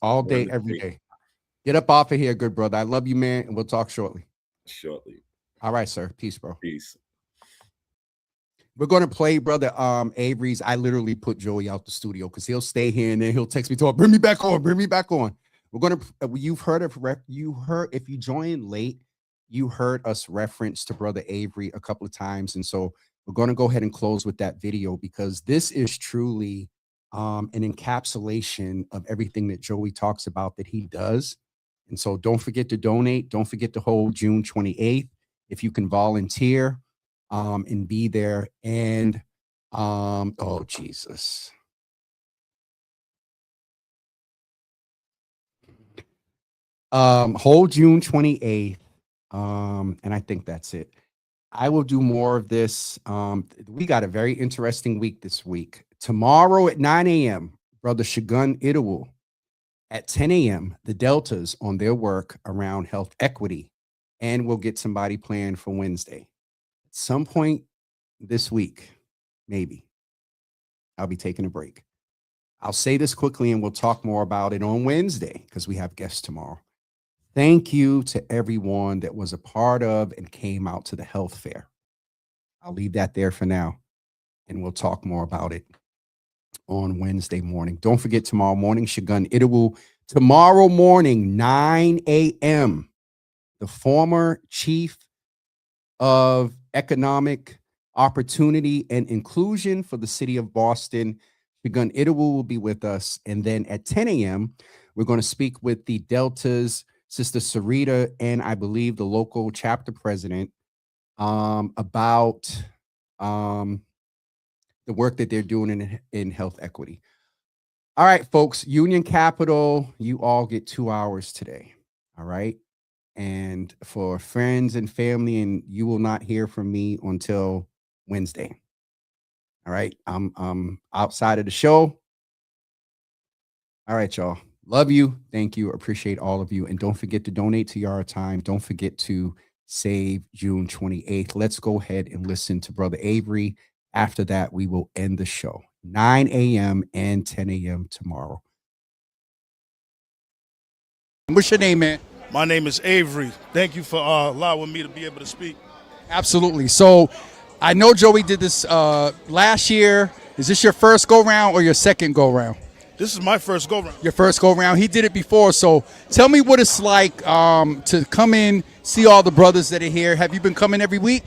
Speaker 5: all day, every day. Get up off of here, good brother. I love you, man. And we'll talk shortly. All right, sir. Peace, bro.
Speaker 6: Peace.
Speaker 5: We're going to play brother Avery's. I literally put Joey out the studio because he'll stay here and then he'll text me to bring me back on. We're going to, if you joined late, you heard us reference to brother Avery a couple of times. And so we're going to go ahead and close with that video because this is truly an encapsulation of everything that Joey talks about that he does. And so don't forget to donate. Don't forget to hold June 28th. If you can volunteer and be there. And oh, Jesus. Hold June 28th. And I think that's it. I will do more of this. We got a very interesting week this week. Tomorrow at 9 a.m., Brother Shagun Idawu. At 10 a.m., the Deltas on their work around health equity. And we'll get somebody planned for Wednesday. At some point this week, maybe, I'll be taking a break. I'll say this quickly and we'll talk more about it on Wednesday because we have guests tomorrow. Thank you to everyone that was a part of and came out to the health fair. I'll leave that there for now, and we'll talk more about it on Wednesday morning. Don't forget tomorrow morning, Shagun Idawu. Tomorrow morning, 9 a.m., the former chief of economic opportunity and inclusion for the city of Boston, Shagun Idawu, will be with us. And then at 10 a.m., we're going to speak with the Deltas, Sister Sarita, and I believe the local chapter president about the work that they're doing in health equity. All right, folks, Union Capital, you all get 2 hours today. All right. And for friends and family, and you will not hear from me until Wednesday. All right. I'm outside of the show. All right, y'all. Love you. Thank you. Appreciate all of you. And don't forget to donate to Yardtime. Don't forget to save June 28th. Let's go ahead and listen to Brother Avery. After that, we will end the show. 9 a.m. and 10 a.m. tomorrow.
Speaker 7: What's your name, man?
Speaker 8: My name is Avery. Thank you for allowing me to be able to speak.
Speaker 7: Absolutely. So I know Joey did this last year. Is this your first go round or your second go round?
Speaker 8: This is my first go round.
Speaker 7: Your first go round. He did it before. So tell me what it's like to come in, see all the brothers that are here. Have you been coming every week?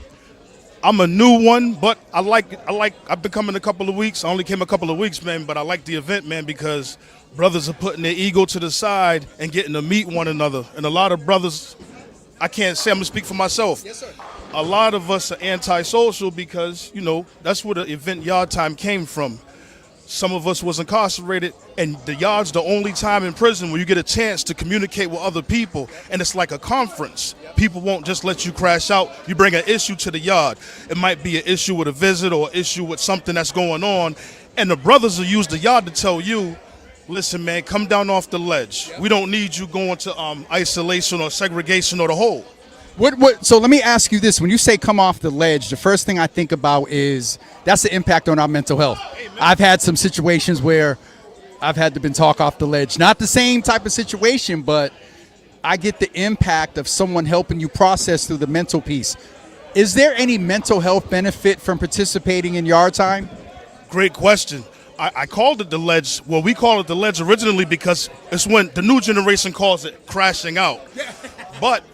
Speaker 8: I'm a new one, but I've been coming a couple of weeks. I only came a couple of weeks, man, but I like the event, man, because brothers are putting their ego to the side and getting to meet one another. And a lot of brothers, I can't say, I'm going to speak for myself.
Speaker 7: Yes, sir.
Speaker 8: A lot of us are antisocial because, you know, that's where the event Yardtime came from. Some of us was incarcerated, and the yard's the only time in prison where you get a chance to communicate with other people, and it's like a conference. People won't just let you crash out. You bring an issue to the yard. It might be an issue with a visit or an issue with something that's going on, and the brothers will use the yard to tell you, listen, man, come down off the ledge. We don't need you going to isolation or segregation or the hole.
Speaker 7: So let me ask you this. When you say come off the ledge, the first thing I think about is that's the impact on our mental health. I've had some situations where I've had to been talk off the ledge. Not the same type of situation, but I get the impact of someone helping you process through the mental piece. Is there any mental health benefit from participating in Yardtime?
Speaker 8: Great question. I called it the ledge. Well, we call it the ledge originally because it's when the new generation calls it crashing out. But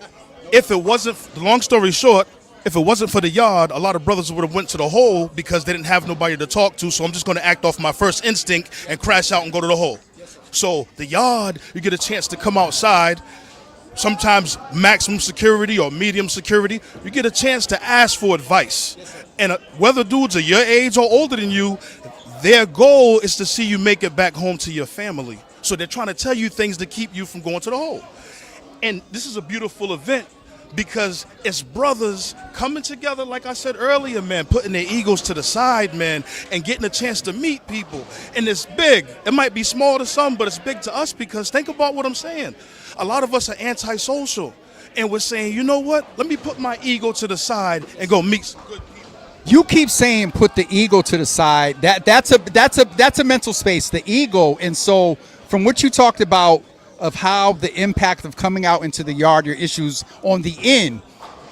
Speaker 8: if it wasn't, long story short, if it wasn't for the yard, a lot of brothers would have went to the hole because they didn't have nobody to talk to. So I'm just going to act off my first instinct and crash out and go to the hole. So the yard, you get a chance to come outside, sometimes maximum security or medium security. You get a chance to ask for advice. And whether dudes are your age or older than you, their goal is to see you make it back home to your family. So they're trying to tell you things to keep you from going to the hole. And this is a beautiful event because it's brothers coming together, like I said earlier, man, putting their egos to the side, man, and getting a chance to meet people. And it's big. It might be small to some, but it's big to us because think about what I'm saying. A lot of us are antisocial, and we're saying, you know what? Let me put my ego to the side and go meet some good people.
Speaker 7: You keep saying put the ego to the side. That's a mental space, the ego. And so from what you talked about of how the impact of coming out into the yard, your issues on the end,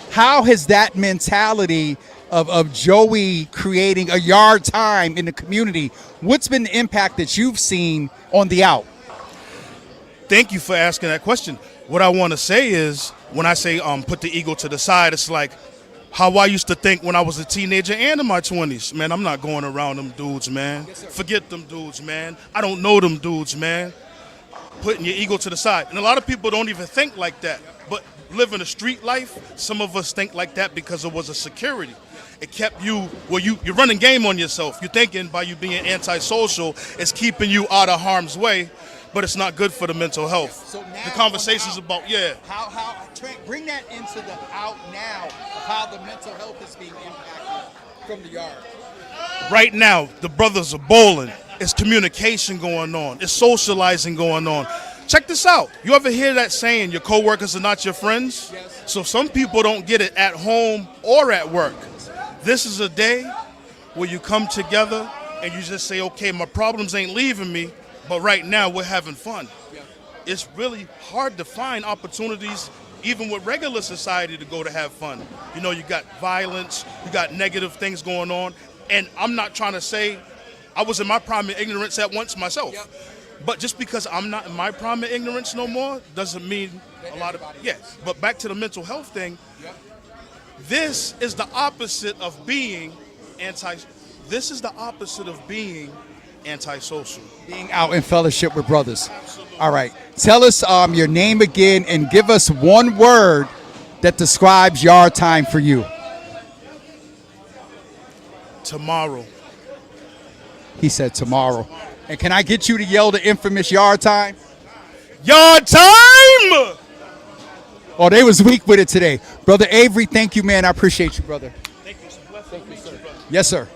Speaker 7: how has that mentality of Joey creating a Yardtime in the community, what's been the impact that you've seen on the out?
Speaker 8: Thank you for asking that question. What I want to say is when I say put the ego to the side, it's like how I used to think when I was a teenager and in my 20s. Man, I'm not going around them dudes, man. Forget them dudes, man. I don't know them dudes, man. Putting your ego to the side. And a lot of people don't even think like that. But living a street life, some of us think like that because it was a security. It kept you, well, you're running game on yourself. You're thinking by you being antisocial, it's keeping you out of harm's way, but it's not good for the mental health.
Speaker 7: So now
Speaker 8: the conversation's about,
Speaker 7: how bring that into the out now of how the mental health is being impacted from the yard.
Speaker 8: Right now, the brothers are bowling. It's communication going on. It's socializing going on. Check this out. You ever hear that saying, your coworkers are not your friends?
Speaker 7: Yes.
Speaker 8: So some people don't get it at home or at work. This is a day where you come together and you just say, okay, my problems ain't leaving me, but right now we're having fun.
Speaker 7: Yeah.
Speaker 8: It's really hard to find opportunities, even with regular society, to go to have fun. You know, you got violence, you got negative things going on, and I'm not trying to say I was in my prime of ignorance at once myself.
Speaker 7: Yep.
Speaker 8: But just because I'm not in my prime of ignorance no more doesn't mean a lot of, yes. But back to the mental health thing,
Speaker 7: Yep.
Speaker 8: this is the opposite of being antisocial.
Speaker 7: Being out in fellowship with brothers. All right. Tell us your name again and give us one word that describes Yardtime for you.
Speaker 8: Tomorrow.
Speaker 7: He said tomorrow. And can I get you to yell the infamous yard time?
Speaker 8: Yard time!
Speaker 7: Oh, they was weak with it today. Brother Avery, thank you, man. I appreciate you, brother.
Speaker 8: Thank you, sir.
Speaker 7: Yes, sir.